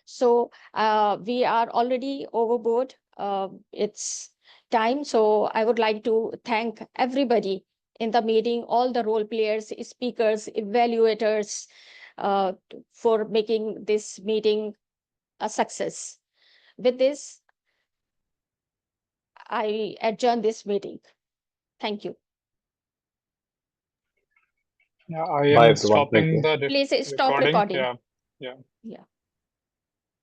So we are already overboard. It's time. So I would like to thank everybody in the meeting, all the role players, speakers, evaluators, for making this meeting a success. With this, I adjourn this meeting. Thank you. Yeah, I Bye, am everyone. Thank stopping you. the Please stop recording. Yeah. Yeah.